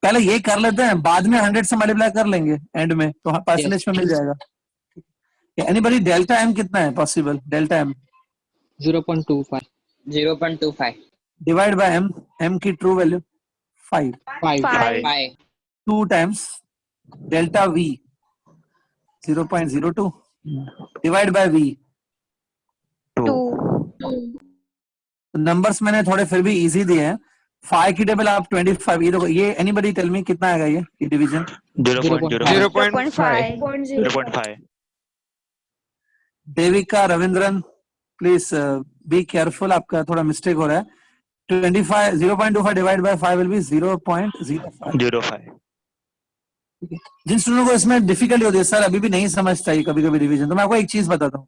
पहले ये कर लेते हैं, बाद में 100 से मल्टीप्लाई कर लेंगे एंड में, तो परसेंटेज में मिल जाएगा। एनीबॉडी डेल्टा m कितना है possible, delta m 0.25. 0.25. Divide bye m की true value 5, 5. 5. 2 times delta v 0.02 divide by v। 2. Numbers मैंने थोड़े फिर भी इजी दिए हैं। 5 की टेबल आप 25, ये देखो, ये एनीबॉडी टेल मी कितना आएगा ये division? 0.05. 0.5. Devika, Ravindran, please be careful, आपका थोड़ा मिस्टेक हो रहा है। 25 0.25 डिवाइड बाय 5 विल बी 0.05। 0.5. जिन स्टूडेंटों को इसमें डिफिकल्टी होती है, सर अभी भी नहीं समझता है कभी कभी डिवीजन, तो मैं आपको एक चीज बताता हूँ।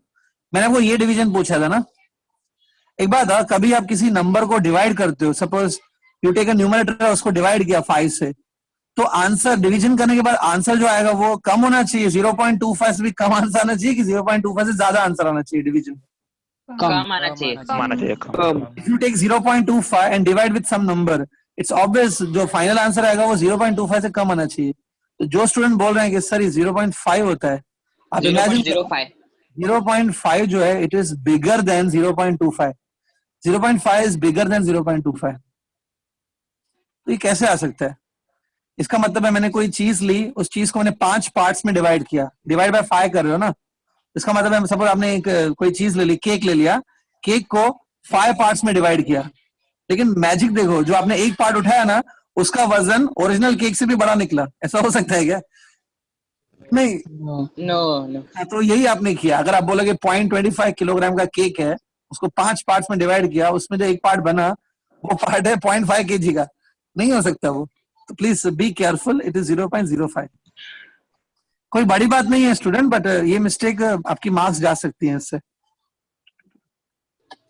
मैंने आपको ये डिवीजन पूछा था ना, एक बात है, कभी आप किसी नंबर को डिवाइड करते हो, suppose you take a numerator, उसको डिवाइड किया 5 से, तो आंसर डिवीजन करने के बाद आंसर जो आएगा वो कम होना चाहिए, 0.25 से भी कम आंसर आना चाहिए कि 0.25 से ज्यादा आंसर आना चाहिए डिवीजन? कम आना चाहिए. माना जाए कम. If you take 0.25 and divide with some number, it's obvious जो फाइनल आंसर आएगा वो 0.25 से कम आना चाहिए। तो जो स्टूडेंट बोल रहे हैं कि सर ये 0.5 होता है, आप इमेजिन 0.05. 0.5 जो है it is bigger than 0.25, 0.5 is bigger than 0.25। तो ये कैसे आ सकता है? इसका मतलब है मैंने कोई चीज ली, उस चीज को मैंने 5 पार्ट्स में डिवाइड किया, डिवाइड बाय 5 कर रहे हो ना, इसका मतलब है सपोज आपने एक कोई चीज ले ली, केक ले लिया, केक को 5 पार्ट्स में डिवाइड किया, लेकिन मैजिक देखो, जो आपने एक पार्ट उठाया ना उसका वजन ओरिजिनल केक से भी बड़ा निकला। ऐसा हो सकता है क्या? नहीं। No. No. हाँ, तो यही आपने किया। अगर आप बोलोगे 0.25 किलोग्राम का केक है, उसको 5 पार्ट्स में डिवाइड किया, उसमें जो एक पार्ट बना वो पार्ट है 0.5 केजी का, नहीं हो सकता वो। तो please be careful, it is 0.05। कोई बड़ी बात नहीं है स्टूडेंट, बट ये मिस्टेक आपकी मार्क्स जा सकती है इससे।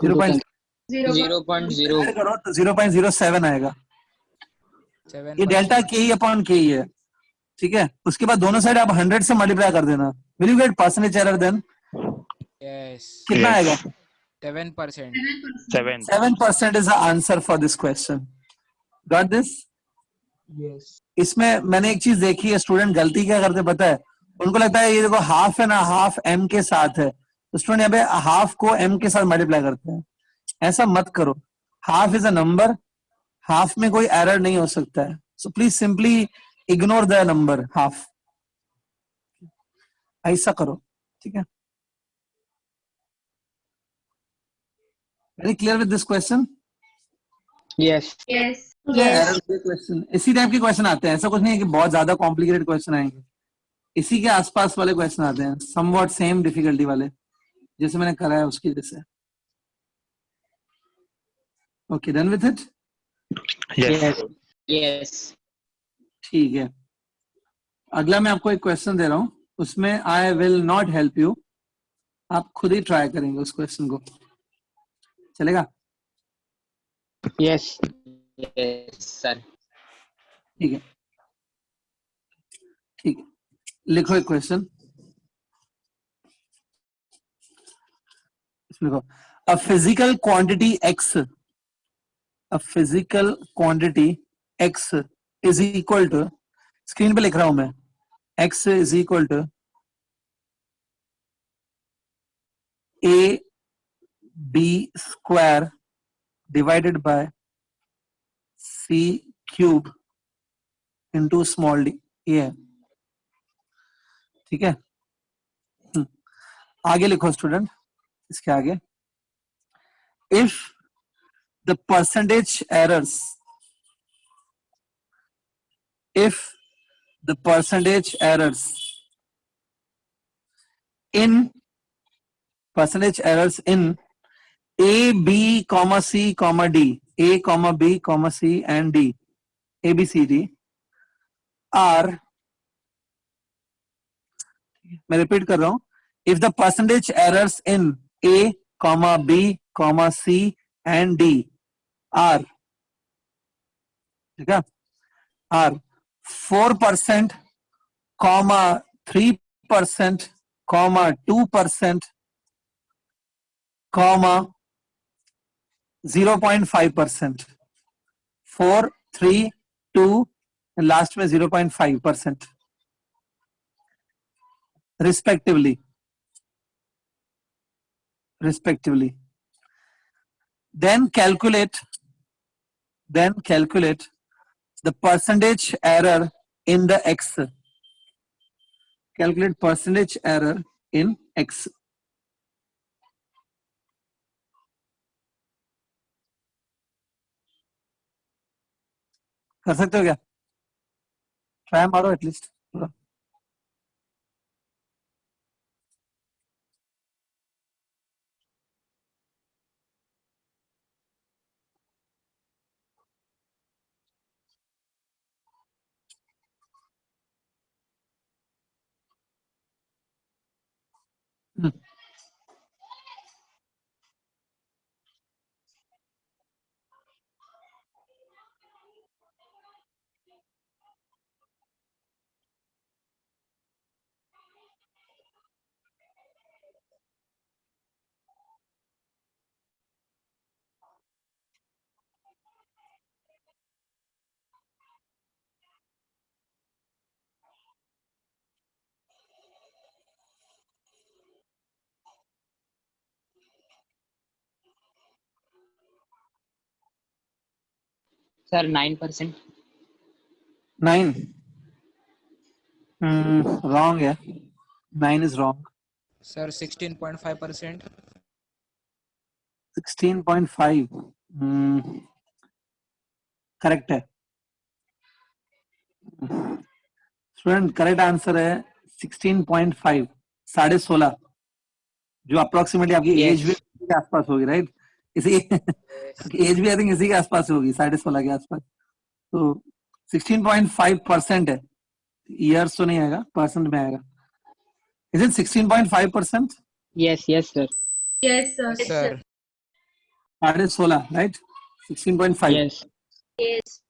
0.0 0.0. करो तो 0.07 आएगा। 7%. ये डेल्टा के ही अपॉन के ही है, ठीक है। उसके बाद दोनों साइड आप 100 से मल्टीप्लाई कर देना, will you get percentage error then? Yes. कितना Yes. आएगा? 7%. 7. 7% is the answer for this question. Got this? Yes. इसमें मैंने एक चीज देखी है, स्टूडेंट गलती क्या करते पता है, उनको लगता है ये देखो हाफ है ना, हाफ m के साथ है, तो स्टूडेंट यहाँ पे हाफ को m के साथ मल्टीप्लाई करते हैं। ऐसा मत करो, half is a number, half में कोई एरर नहीं हो सकता है। So please simply ignore the number half, ऐसा करो, ठीक है। Very clear with this question? Yes. Error के क्वेश्चन इसी टाइप के क्वेश्चन आते हैं, ऐसा कुछ नहीं है कि बहुत ज्यादा कॉम्प्लिकेटेड क्वेश्चन आएंगे, इसी के आसपास वाले क्वेश्चन आते हैं, समवॉट सेम डिफिकल्टी वाले, जैसे मैंने करा है उसकी जैसे। Okay, done with it? Yes. Yes. ठीक है। अगला मैं आपको एक क्वेश्चन दे रहा हूं, उसमें I will not help you, आप खुद ही ट्राई करेंगे उस क्वेश्चन को, चलेगा? Yes. Yes, sir. ठीक है, ठीक है, लिखो एक क्वेश्चन, लिखो a physical quantity x, a physical quantity x is equal to, screen पे लिख रहा हूं मैं, x is equal to a b square divided by c cube into small d, ये है, ठीक है। आगे लिखो स्टूडेंट, इसके आगे, if the percentage errors, if the percentage errors in A, B, C, D, A, B, C and D, A, B, C, D are, मैं repeat कर रहा हूं, if the percentage errors in A, B, C and D are, ठीक है, are 4%, 3%, 2%, 0.5%. 4, 3, 2 and last में 0.5% respectively. Then calculate the percentage error in the X. Calculate percentage error in X. कर सकते हो क्या? ट्राई मारो एटलीस्ट पूरा. Sir, 9%. 9. Wrong. Yeah, 9 is wrong. Sir, 16.5%. 16.5. Correct है. स्टूडेंट करेक्ट आंसर है 16.5, 16.5, जो अप्रोक्सीमेटली आपकी Yes. एज भी के आसपास होगी, राइट? इसी एज भी आई थिंक इसी के आसपास होगी, 16.5 के आसपास. तो 16.5% है. ईयर्स तो नहीं आएगा, परसेंट में आएगा. Is it 16.5%? Yes, yes, sir. Yes, sir. Sir, 16.5, right? 16.5. yes. Yes.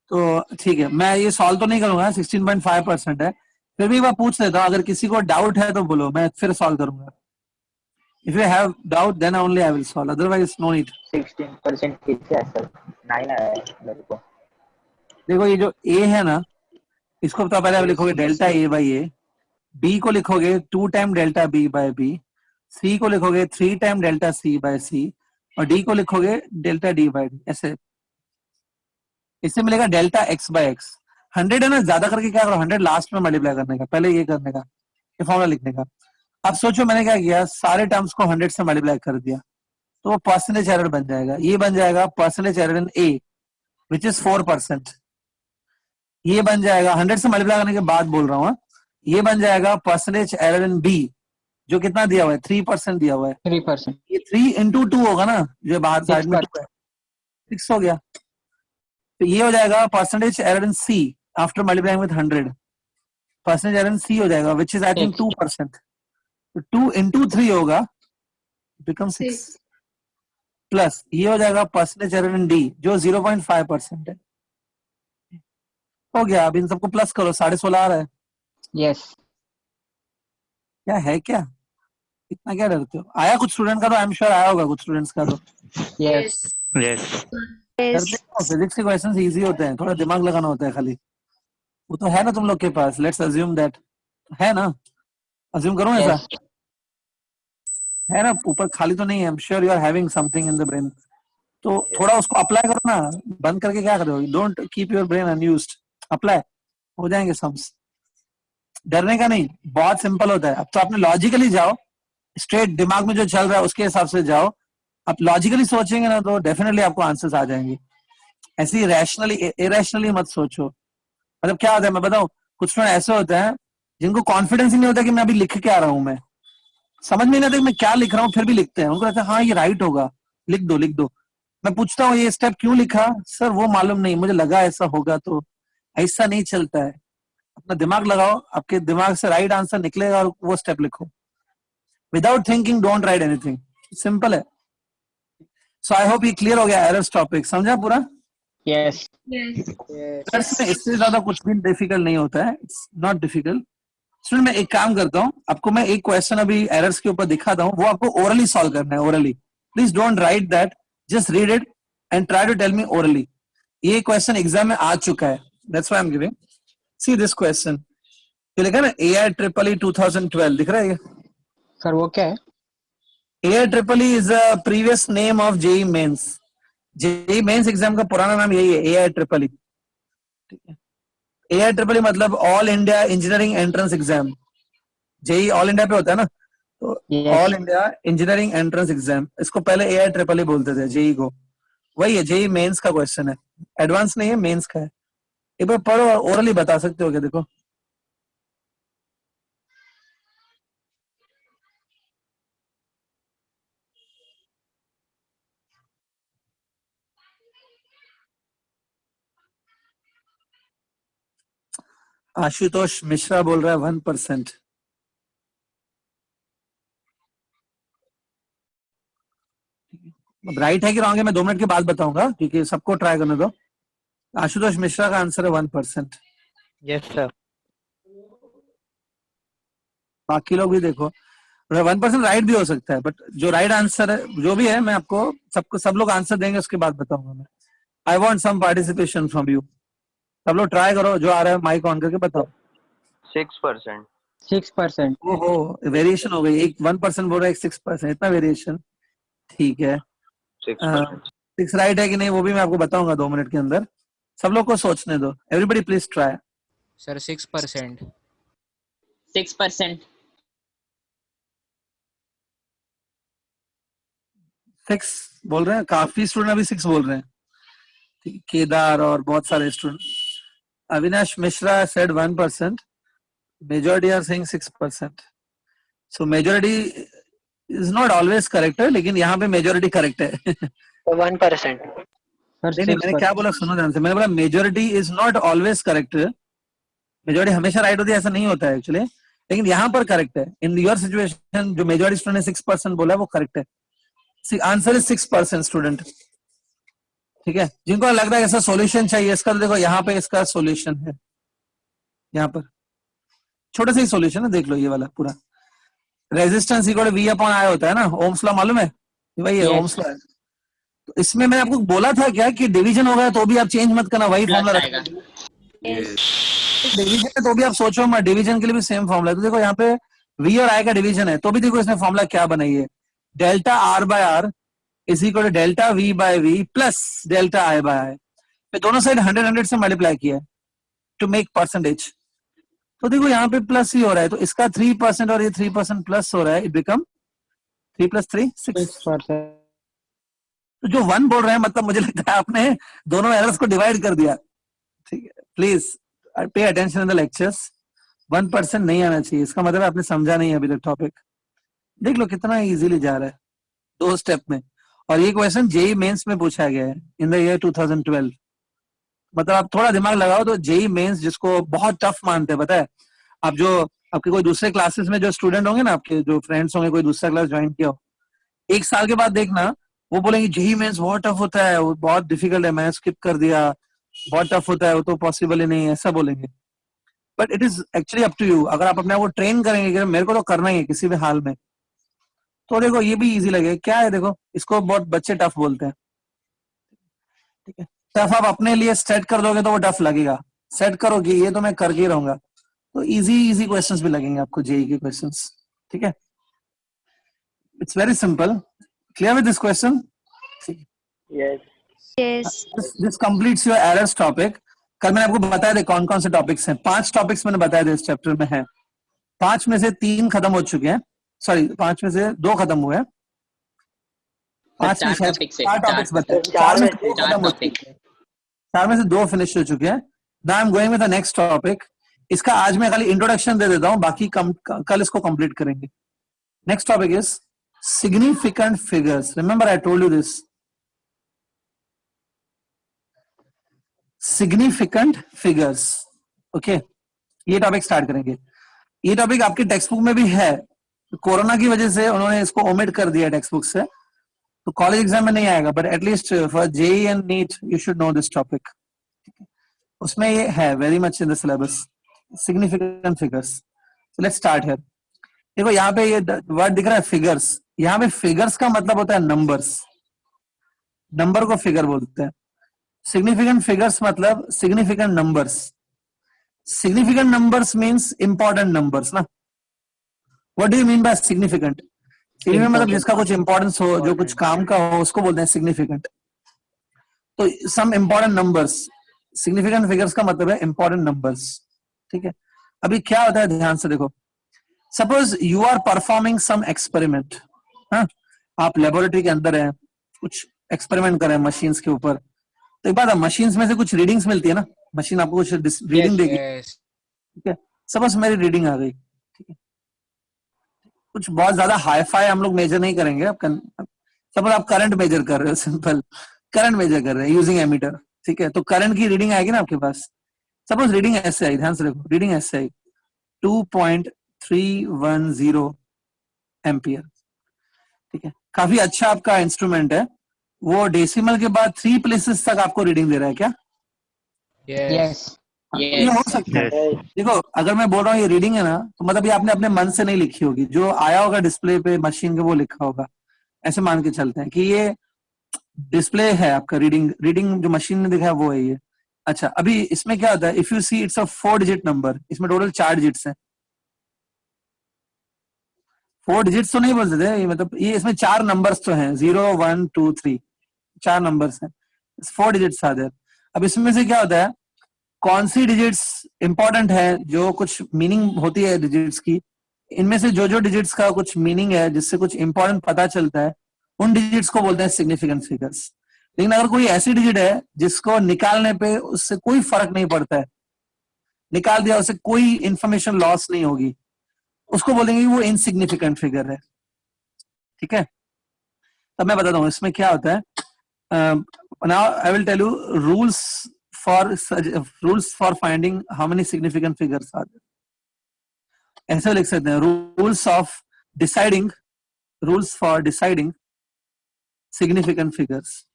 तो ठीक है, मैं ये सॉल्व तो नहीं करूंगा, 16.5% है. फिर भी मैं पूछ लेता हूँ, अगर किसी को डाउट है तो बोलो, मैं फिर सॉल्व करूंगा. If you have doubt then only I will solve, otherwise no need. 16% ठीक है सर. 9 आया है मेरे को. देखो ये जो ए है ना, इसको तो पहले आप लिखोगे delta A by A, B को लिखोगे 2 time delta B by B, C को लिखोगे 3 time delta C by C, और डी को लिखोगे डेल्टा डी बाय डी. ऐसे इससे मिलेगा डेल्टा एक्स बाय एक्स. 100 है ना, ज्यादा करके क्या करो, 100 लास्ट में मल्टीप्लाई करने का, पहले ये करने का, ये फॉर्मूला लिखने का. अब सोचो मैंने क्या किया, सारे टर्म्स को 100 से मल्टीप्लाई कर दिया, तो वो परसेंटेज एरर बन जाएगा. ये बन जाएगा percentage error in A which is 4%. ये बन जाएगा 100 से मल्टीप्लाई करने के बाद बोल रहा हूँ, ये बन जाएगा परसेंटेज एरर इन बी, जो कितना दिया हुआ है, 3% दिया हुआ है. 3%. ये 3 into 2 होगा ना, जो बाहर साइड में 2 है, 6 हो गया. तो ये हो जाएगा percentage error in C after multiplying with 100. Percentage error in C हो जाएगा विच इज आई थिंक 2%. तो 2 into 3 होगा, बिकम 6 प्लस ये हो जाएगा परसेंटेज एरर इन डी, जो 0.5% है. हो गया. अब इन सबको प्लस करो, 16.5 आ रहा है. Yes. क्या है, क्या इतना क्या डरते हो? आया कुछ स्टूडेंट का? तो आई एम श्योर आया होगा कुछ स्टूडेंट्स का. तो Yes. Yes. डरते हो? फिजिक्स के क्वेश्चंस इजी होते हैं, थोड़ा दिमाग लगाना होता है खाली. वो तो है ना तुम लोग के पास, लेट्स अज्यूम दैट है ना. अज्यूम करूं ऐसा? Yes. है ना, ऊपर खाली तो नहीं है. I am sure you are having something in the brain. तो थोड़ा उसको अप्लाई करो ना, बंद करके क्या करोगे? Don't keep your brain unused. Apply हो जाएंगे सम्स. डरने का नहीं, बहुत सिंपल होता है. अब तो आपने लॉजिकली जाओ, स्ट्रेट दिमाग में जो चल रहा है उसके हिसाब से जाओ. आप लॉजिकली सोचेंगे ना तो डेफिनेटली आपको आंसर्स आ जाएंगे. ऐसे रैशनली इरेशनली मत सोचो. मतलब क्या होता है मैं बताऊं, कुछ लोग ऐसे होते हैं जिनको कॉन्फिडेंस ही नहीं होता कि मैं अभी लिख के आ रहा हूं, मैं समझ में नहीं आता कि मैं क्या लिख रहा हूँ, फिर भी लिखते हैं. उनको लगता है हाँ ये राइट होगा, लिख दो लिख दो. मैं पूछता हूँ ये स्टेप क्यों लिखा? सर वो मालूम नहीं, मुझे लगा ऐसा होगा. तो ऐसा नहीं चलता है. अपना दिमाग लगाओ, आपके दिमाग से राइट आंसर निकलेगा और वो स्टेप लिखो. Without thinking don't write anything. Simple है. सो आई होप ये क्लियर हो गया एरर्स टॉपिक. समझा पूरा? Yes. Yes. Maths में इससे ज्यादा कुछ भी डिफिकल्ट नहीं होता है, इट्स नॉट डिफिकल्ट। स्टूडेंट मैं एक काम करता हूँ, आपको मैं एक क्वेश्चन अभी एरर्स के ऊपर दिखाता हूँ, वो आपको ओरली सॉल्व करना है, orally. Please don't write that, just read it and try to tell me orally. ये क्वेश्चन एग्जाम में आ चुका है, that's why I am giving. See this question, ये लिखा है ना AIEEE 2012, दिख रहा है ये? सर वो क्या है? AIEEE is a previous name of JEE Mains. JEE Mains exam का पुराना नाम यही है, AIEEE। ठीक है, AIEEE मतलब all India engineering entrance exam. JEE all India पे होता है ना, तो Yes. All India engineering entrance exam, इसको पहले AIEEE बोलते थे, JEE को। वही है, JEE मेंस का क्वेश्चन है, एडवांस नहीं है, मेंस का है। एक बार पढ़ो और ओरली बता सकते हो क्या? देखो आशुतोष मिश्रा बोल रहा है 1%। अब राइट है कि रॉन्ग है मैं 2 मिनट के बाद बताऊंगा, क्योंकि सबको ट्राई करने दो। आशुतोष मिश्रा का आंसर है 1%। Yes, sir. बाकी लोग भी देखो, 1% राइट भी हो सकता है, बट जो राइट आंसर है जो भी है, मैं आपको सब लोग आंसर देंगे, उसके बाद बताऊंगा मैं। I want some participation from you. सब लोग ट्राई करो, जो आ रहा है माइक ऑन करके बताओ। 6%. 6%. ओहो, वेरिएशन हो गई, एक 1% बोल रहा है, एक 6%, इतना वेरिएशन। ठीक है, 6%. 6 राइट है कि नहीं वो भी मैं आपको बताऊंगा 2 मिनट के अंदर। सब लोग को सोचने दो, एवरीबडी प्लीज ट्राई। सर 6%. 6%. 6 बोल रहे हैं, काफी स्टूडेंट अभी 6 बोल रहे हैं। ठीक है, केदार और बहुत सारे student. Avinash Mishra said 1%, majority are saying 6%, so majority is not always correct है, लेकिन यहाँ पे majority correct है। 1%. सर नहीं, मैंने क्या 6%. बोला सुनो ध्यान से, मैंने बोला majority is not always correct. Majority हमेशा राइट होती है ऐसा नहीं होता है एक्चुअली, लेकिन यहाँ पर करेक्ट है। इन योर सिचुएशन जो मेजोरिटी स्टूडेंट ने 6% बोला है वो करेक्ट है। Answer is 6% student. ठीक है, जिनको लग रहा है ऐसा सॉल्यूशन चाहिए इसका, तो देखो यहाँ पे इसका सॉल्यूशन है, यहाँ पर छोटा सा ही सॉल्यूशन है, देख लो ये वाला पूरा। Resistance equal to V upon I होता है ना, ओम्स लॉ मालूम है? वही है, Yes. ओम्स लॉ है। तो इसमें मैंने आपको बोला था क्या कि डिवीजन हो गया तो भी आप चेंज मत करना, वही फॉर्मूला प्लस रखना। आएगा। डिवीजन है तो भी आप सोचो मत, डिवीजन के लिए भी सेम फॉर्मूला है। तो देखो यहाँ पे V और I का डिवीजन है, तो भी देखो इसने फॉर्मूला क्या बनाई है, delta R by R is equal to delta V by V plus delta I by I। पे दोनों साइड 100 से मल्टीप्लाई किया है टू मेक परसेंटेज। तो देखो यहाँ पे प्लस ही हो रहा है, तो इसका 3% और ये 3% प्लस हो रहा है, इट बिकम 3 + 3 6। 6%. तो जो 1 बोल रहे हैं, मतलब मुझे लगता है आपने दोनों एरर्स को डिवाइड कर दिया। ठीक है, please pay attention in the lectures. 1% नहीं आना चाहिए, इसका मतलब आपने समझा नहीं अभी तक टॉपिक। देख लो कितना इजीली जा रहा है 2 स्टेप में। और ये क्वेश्चन JEE मेंस में पूछा गया है इन द ईयर 2012। मतलब आप थोड़ा दिमाग लगाओ तो JEE मेंस, जिसको बहुत टफ मानते हैं, पता है आप, जो आपके कोई दूसरे क्लासेस में जो स्टूडेंट होंगे ना, आपके जो फ्रेंड्स होंगे, कोई दूसरा क्लास ज्वाइन किया हो, 1 साल के बाद देखना वो बोलेंगे JEE मेंस बहुत टफ होता है, वो बहुत डिफिकल्ट है, मैंने स्किप कर दिया, बहुत टफ होता है, वो तो पॉसिबल ही नहीं है, ऐसा बोलेंगे। But it is actually up to you. अगर आप अपने आप को ट्रेन करेंगे कि मेरे को तो करना ही है किसी भी हाल में, तो देखो ये भी इजी लगेगा। क्या है, देखो इसको बहुत बच्चे टफ बोलते हैं। ठीक है, टफ आप अपने लिए सेट कर दोगे तो वो टफ लगेगा। सेट करो कि ये तो मैं करके ही रहूंगा, तो इजी क्वेश्चंस भी लगेंगे आपको, JEE के क्वेश्चंस। ठीक है, it's very simple. Clear with this question? Yes. Yes. This completes your errors topic. कल मैंने आपको बताया थे कौन कौन से टॉपिक्स हैं। 5 टॉपिक्स मैंने बताया थे इस चैप्टर में है। 5 में से 3 खत्म हो चुके हैं, सॉरी 5 में से 2 खत्म हुए हैं। 5 में 4 से टॉपिक्स है, 4 टॉपिक्स बताए, 4 4 में में से 2 4 खत्म हो टॉपिक। चुके हैं, 4 में से 2 फिनिश हो चुके हैं। Now I am going with the next topic. इसका आज मैं खाली इंट्रोडक्शन दे देता हूं, बाकी कल इसको कंप्लीट करेंगे। Next topic is significant figures. Remember I told you this, significant figures. Okay, ये टॉपिक स्टार्ट करेंगे। ये टॉपिक आपके टेक्स्ट बुक में भी है, कोरोना की वजह से उन्होंने इसको ओमिट कर दिया टेक्स्ट बुक से, तो कॉलेज एग्जाम में नहीं आएगा, but at least for JEE and NEET you should know this topic. उसमें ये है very much in the syllabus, significant figures. So let's start here. देखो यहाँ पे ये वर्ड दिख रहा है फिगर्स, यहाँ पे फिगर्स का मतलब होता है नंबर्स, नंबर को फिगर बोलते हैं। सिग्निफिकेंट फिगर्स मतलब significant numbers. Significant numbers means important numbers ना। What do you mean by significant? Significant मतलब जिसका कुछ इंपॉर्टेंस हो, जो कुछ काम का हो, उसको बोलते हैं सिग्निफिकेंट। तो some important numbers, significant figures का मतलब है इंपॉर्टेंट नंबर्स। ठीक है, अभी क्या होता है ध्यान से देखो। Suppose you are performing some experiment, आप लेबोरेटरी के अंदर हैं, कुछ एक्सपेरिमेंट कर रहे हैं मशीन्स के ऊपर। तो एक बात है, मशीन्स में से कुछ रीडिंग्स मिलती है ना, मशीन आपको कुछ रीडिंग देगी। yes, ठीक है, सपोज मेरी रीडिंग आ गई, ठीक है, कुछ बहुत ज्यादा हाई फाई हम लोग मेजर नहीं करेंगे। सपोज आप करंट मेजर कर रहे हो, सिंपल करंट मेजर कर रहे हैं यूजिंग एमीटर। ठीक है, तो करंट की रीडिंग आएगी ना आपके पास। सपोज रीडिंग ऐसे आई, ध्यान से देखो, रीडिंग ऐसे आई 2.310 एम्पियर। ठीक है, काफी अच्छा आपका इंस्ट्रूमेंट है। वो डेसिमल के बाद 3 प्लेसेस तक आपको रीडिंग दे रहा है क्या? yes, yes, ये हो सकता है। Yes. देखो अगर मैं बोल रहा हूँ ये रीडिंग है ना, तो मतलब ये आपने अपने मन से नहीं लिखी होगी, जो आया होगा डिस्प्ले पे मशीन के वो लिखा होगा। ऐसे मान के चलते हैं कि ये डिस्प्ले है आपका, रीडिंग जो मशीन ने दिखा है वो है ये। अच्छा, अभी इसमें क्या होता है, if you see it's a 4 digit number, इसमें टोटल 4 डिजिट्स हैं। 4 डिजिट्स तो नहीं बोल सकते ये, मतलब ये इसमें 4 नंबर्स तो हैं, 0 1 2 3, 4 नंबर्स हैं, 4 डिजिट्स आ देयर। अब इसमें से क्या होता है, कौन सी डिजिट्स इंपॉर्टेंट है, जो कुछ मीनिंग होती है डिजिट्स की, इनमें से जो जो डिजिट्स का कुछ मीनिंग है, जिससे कुछ इंपॉर्टेंट पता चलता है, उन डिजिट्स को बोलते हैं सिग्निफिकेंट फिगर्स। लेकिन अगर कोई ऐसी डिजिट है जिसको निकालने पे उससे कोई फर्क नहीं पड़ता है, निकाल दिया उससे कोई इंफॉर्मेशन लॉस नहीं होगी, उसको बोलेंगे वो इनसिग्निफिकेंट फिगर है। ठीक है, तब मैं बताता हूँ इसमें क्या होता है। Now I will tell you rules for finding how many significant figures are there. ऐसे लिख सकते हैं, rules for deciding significant figures.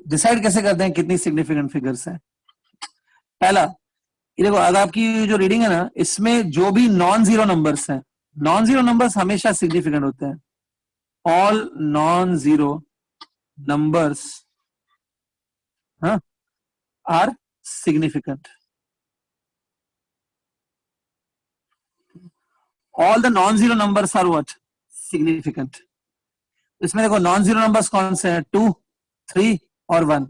Decide कैसे करते हैं कितनी सिग्निफिकेंट फिगर्स हैं? पहला, ये देखो, अगर आपकी जो रीडिंग है ना, इसमें जो भी नॉन जीरो नंबर्स हैं, नॉन जीरो नंबर्स हमेशा सिग्निफिकेंट होते हैं। All non zero numbers are significant. All the non zero numbers are what? Significant. इसमें देखो नॉन जीरो नंबर्स कौन से हैं? 2, 3 और 1,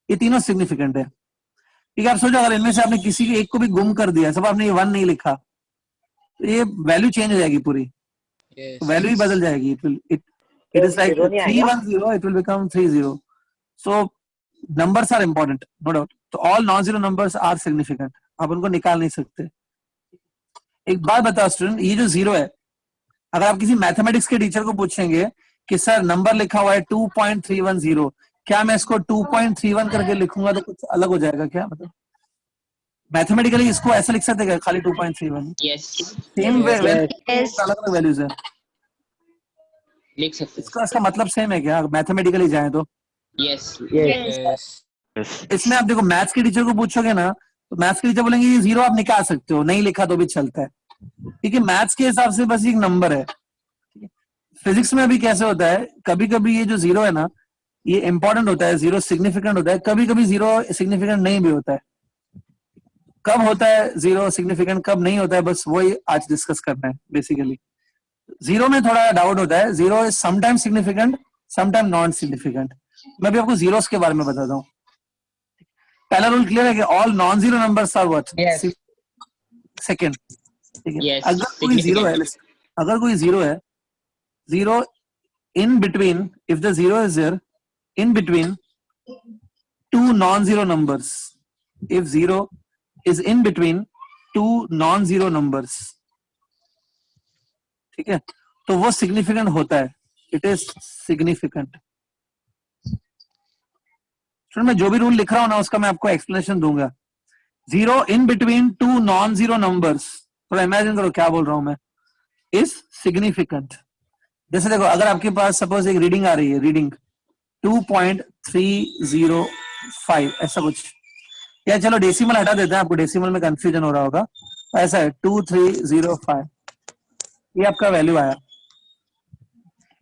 ये तीनों सिग्निफिकेंट है। ठीक है, आप सोचो अगर इनमें से आपने किसी एक को भी गुम कर दिया, सब आपने ये 1 नहीं लिखा, तो ये वैल्यू चेंज हो जाएगी पूरी, yes, वैल्यू ही बदल जाएगी। It is like 310, it will become 30। So numbers are important, no doubt. तो all non zero numbers are significant, आप उनको निकाल नहीं सकते। एक बात बताओ स्टूडेंट, ये जो 0 है, अगर आप किसी मैथमेटिक्स के टीचर को पूछेंगे कि सर नंबर लिखा हुआ है 2.310, क्या मैं इसको 2.31 करके लिखूंगा तो कुछ अलग हो जाएगा क्या? मतलब मैथमेटिकली इसको ऐसा लिख सकते हैं खाली 2.31? yes, same Yes. Yes. अलग अलग वैल्यूज है, लिख सकते इसका मतलब सेम है क्या मैथमेटिकली जाए तो? yes, yes, इसमें आप देखो मैथ्स के टीचर को पूछोगे ना, तो मैथ्स के टीचर बोलेंगे ये 0 आप निकाल सकते हो, नहीं लिखा तो भी चलता है, क्योंकि मैथ्स के हिसाब से बस एक नंबर है। फिजिक्स में अभी कैसे होता है, कभी कभी ये जो 0 है ना, ये इंपॉर्टेंट होता है, 0 सिग्निफिकेंट होता है, कभी कभी 0 सिग्निफिकेंट नहीं भी होता है। कब होता है 0 सिग्निफिकेंट, कब नहीं होता है, बस वही आज डिस्कस करना है बेसिकली। 0 में थोड़ा डाउट होता है, 0 is sometime significant, sometime non significant. मैं भी आपको जीरोस के बारे में बताता हूँ। पहला रूल क्लियर है कि all non zero numbers are what? Yes. Second, ठीक है। Yes, अगर कोई जीरो है, अगर कोई जीरो है, zero in between, if the zero is there in between two non zero numbers, if zero is in between two non zero numbers, ठीक है, तो वो सिग्निफिकेंट होता है, इट इज सिग्निफिकेंट। मैं जो भी रूल लिख रहा हूं ना, उसका मैं आपको एक्सप्लेनेशन दूंगा। Zero in between two non zero numbers, थोड़ा इमेजिन करो क्या बोल रहा हूं मैं, इज सिग्निफिकेंट। जैसे देखो, अगर आपके पास सपोज एक रीडिंग आ रही है, रीडिंग 2.305 ऐसा कुछ, या चलो डेसिमल हटा देते हैं, आपको डेसिमल में कंफ्यूजन हो रहा होगा, तो ऐसा है 2305, ये आपका वैल्यू आया।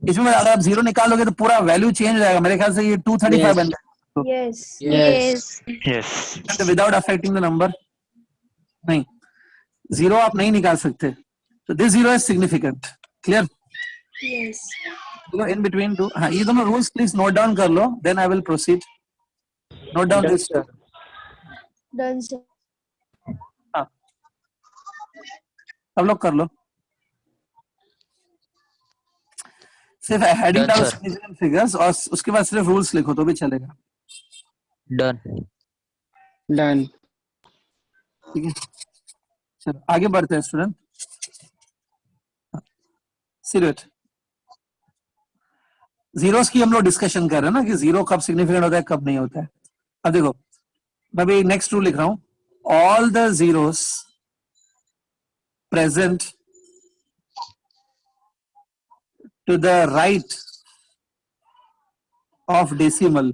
इसमें अगर आप जीरो निकालोगे तो पूरा वैल्यू चेंज हो जाएगा, मेरे ख्याल से ये 235 बन जाएगा Yes. Yes. Yes. Without affecting the number. नहीं, जीरो आप नहीं निकाल सकते, तो this zero is significant. Clear? Yes. In between two. हाँ, ये दोनों रूल्स प्लीज नोट डाउन कर लो, then I will proceed. Note down this. Done, sir. हाँ, सब लोग कर लो। सिर्फ हेडिंग डालो सिग्निफिकेंट फिगर्स, और उसके बाद सिर्फ रूल्स लिखो तो भी चलेगा। Done. Done. ठीक है, चलो आगे बढ़ते हैं स्टूडेंट। सिर्फ जीरोस की हम लोग डिस्कशन कर रहे हैं ना, कि जीरो कब सिग्निफिकेंट होता है कब नहीं होता है। अब देखो, मैं भी नेक्स्ट रूल लिख रहा हूं, all the zeros present to the right of decimal,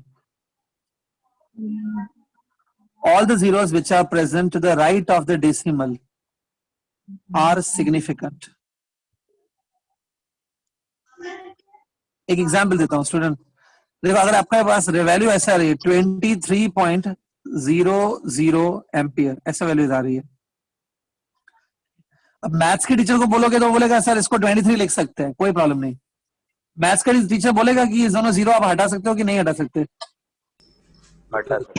all the zeros which are present to the right of the decimal are significant. एक एग्जाम्पल देता हूं स्टूडेंट, देखो अगर आपके पास वैल्यू ऐसा आ रही है 23.00 एम्पियर, ऐसा वैल्यू आ रही है। अब मैथ्स के टीचर को बोलोगे तो बोलेगा सर इसको 23 लिख सकते हैं, कोई प्रॉब्लम नहीं। मैथ्स का टीचर बोलेगा कि ये दोनों जीरो आप हटा सकते हो कि नहीं हटा सकते, हटा सकते।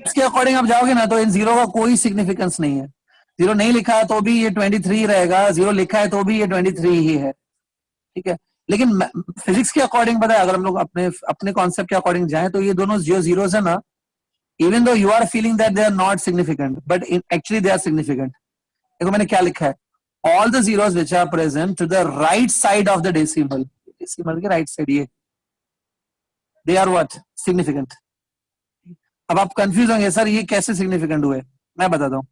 इसके अकॉर्डिंग आप जाओगे ना तो इन जीरो का कोई सिग्निफिकेंस नहीं है। जीरो नहीं लिखा है तो भी ये 23 रहेगा, जीरो लिखा है तो भी ये 23 ही है। ठीक है, लेकिन फिजिक्स के अकॉर्डिंग पता है, अगर हम लोग अपने कॉन्सेप्ट के अकॉर्डिंग जाएं तो ये दोनों जो जीरोस है ना, even though you are feeling that they are not significant, but actually they are significant. देखो मैंने क्या लिखा है, all the zeros which are present to the right side of the decimal, decimal के राइट साइड, ये they are what significant. अब आप confuse होंगे सर ये कैसे सिग्निफिकेंट हुए, मैं बताता हूँ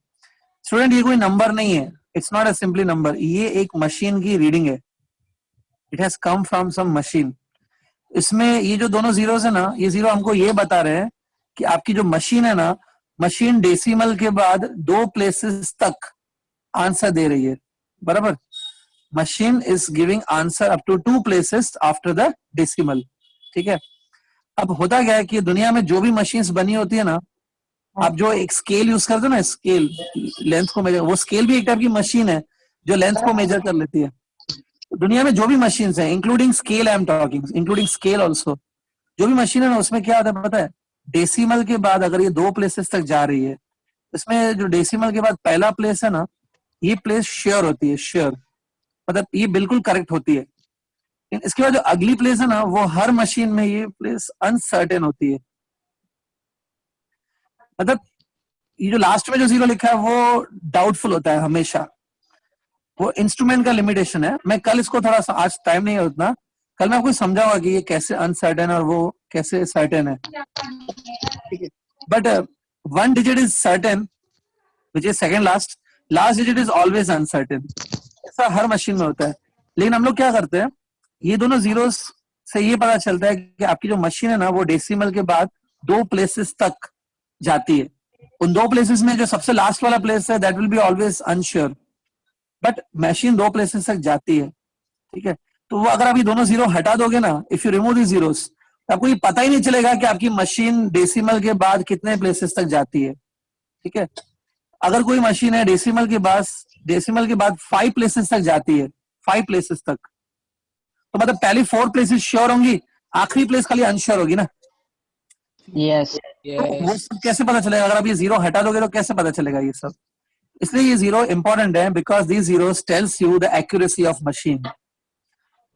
स्टूडेंट। ये कोई नंबर नहीं है, it's not a simply number, ये एक मशीन की रीडिंग है, it has come from some machine. इसमें ये जो दोनों जीरोस है ना, ये जीरो हमको ये बता रहे हैं कि आपकी जो मशीन है ना, मशीन डेसिमल के बाद 2 प्लेसेस तक आंसर दे रही है, बराबर। Machine is giving answer up to 2 places after the decimal. ठीक है, अब होता क्या है कि दुनिया में जो भी मशीन्स बनी होती है ना, आप जो एक स्केल यूज करते हो ना, स्केल लेंथ को मेजर, वो स्केल भी एक टाइप की मशीन है जो लेंथ को मेजर कर लेती है। दुनिया में जो भी मशीन्स हैं, including scale, I am talking including scale also, जो भी मशीन है ना उसमें क्या होता है पता है, डेसिमल के बाद अगर ये 2 प्लेसेस तक जा रही है, इसमें जो डेसिमल के बाद पहला प्लेस है ना, ये प्लेस श्योर होती है, श्योर मतलब ये बिल्कुल करेक्ट होती है। इसके बाद जो अगली प्लेस है ना, वो हर मशीन में ये प्लेस अनसर्टेन होती है। मतलब ये जो लास्ट में जो जीरो लिखा है वो डाउटफुल होता है हमेशा, वो इंस्ट्रूमेंट का लिमिटेशन है। मैं कल इसको थोड़ा सा, आज टाइम नहीं है उतना, कल मैं आपको समझाऊंगा कि ये कैसे अनसर्टेन और वो कैसे सर्टेन है। ठीक है, but 1 digit is certain which is second last, last digit is always uncertain. ऐसा हर मशीन में होता है। लेकिन हम लोग क्या करते हैं, ये दोनों जीरोस से ये पता चलता है कि आपकी जो मशीन है ना, वो डेसिमल के बाद 2 प्लेसेस तक जाती है। उन 2 प्लेसेस में जो सबसे लास्ट वाला प्लेस है that will be always unsure, but machine 2 places तक जाती है। ठीक है, तो वो अगर आप ये दोनों जीरो हटा दोगे ना, if you remove the zeros, तो आपको ये पता ही नहीं चलेगा कि आपकी मशीन डेसिमल के बाद कितने प्लेसेस तक जाती है। ठीक है, अगर कोई मशीन है डेसिमल के बाद 5 प्लेसेस तक जाती है, 5 प्लेसेस तक, तो मतलब पहली 4 प्लेसेस श्योर होंगी, आखिरी प्लेस खाली अनश्योर होगी ना। Yes. तो वो Yes. सब कैसे पता चलेगा, अगर आप ये जीरो हटा दोगे तो कैसे पता चलेगा ये सब। इसलिए ये जीरो इंपॉर्टेंट है, because these zeros tells you the accuracy of machine.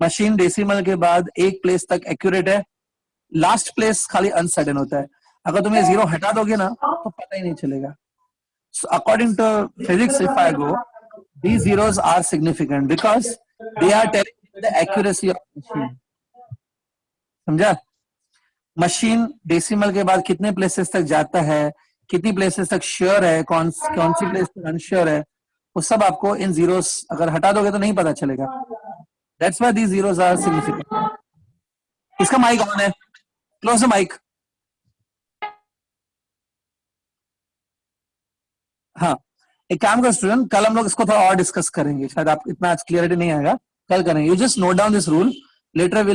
Machine decimal के बाद एक प्लेस तक एक्यूरेट है, लास्ट प्लेस खाली अनसर्टेन होता है। अगर तुम ये जीरो हटा दोगे ना तो पता ही नहीं चलेगा। So according to physics, if I go, these zeros are significant because they are telling you the accuracy of machine. समझा? मशीन डेसिमल के बाद कितने प्लेसेस तक जाता है, कितनी प्लेसेस तक श्योर है, कौन सी प्लेस तक अनश्योर है, वो सब आपको इन जीरोस अगर हटा दोगे तो नहीं पता चलेगा। That's why these zeros are significant. इसका माइक ऑन है, क्लोज द माइक। हाँ, एक काम करो स्टूडेंट, कल हम लोग इसको थोड़ा और डिस्कस करेंगे, शायद आप इतना आज क्लियरिटी नहीं आएगा, कल करेंगे। You just note down this rule, later will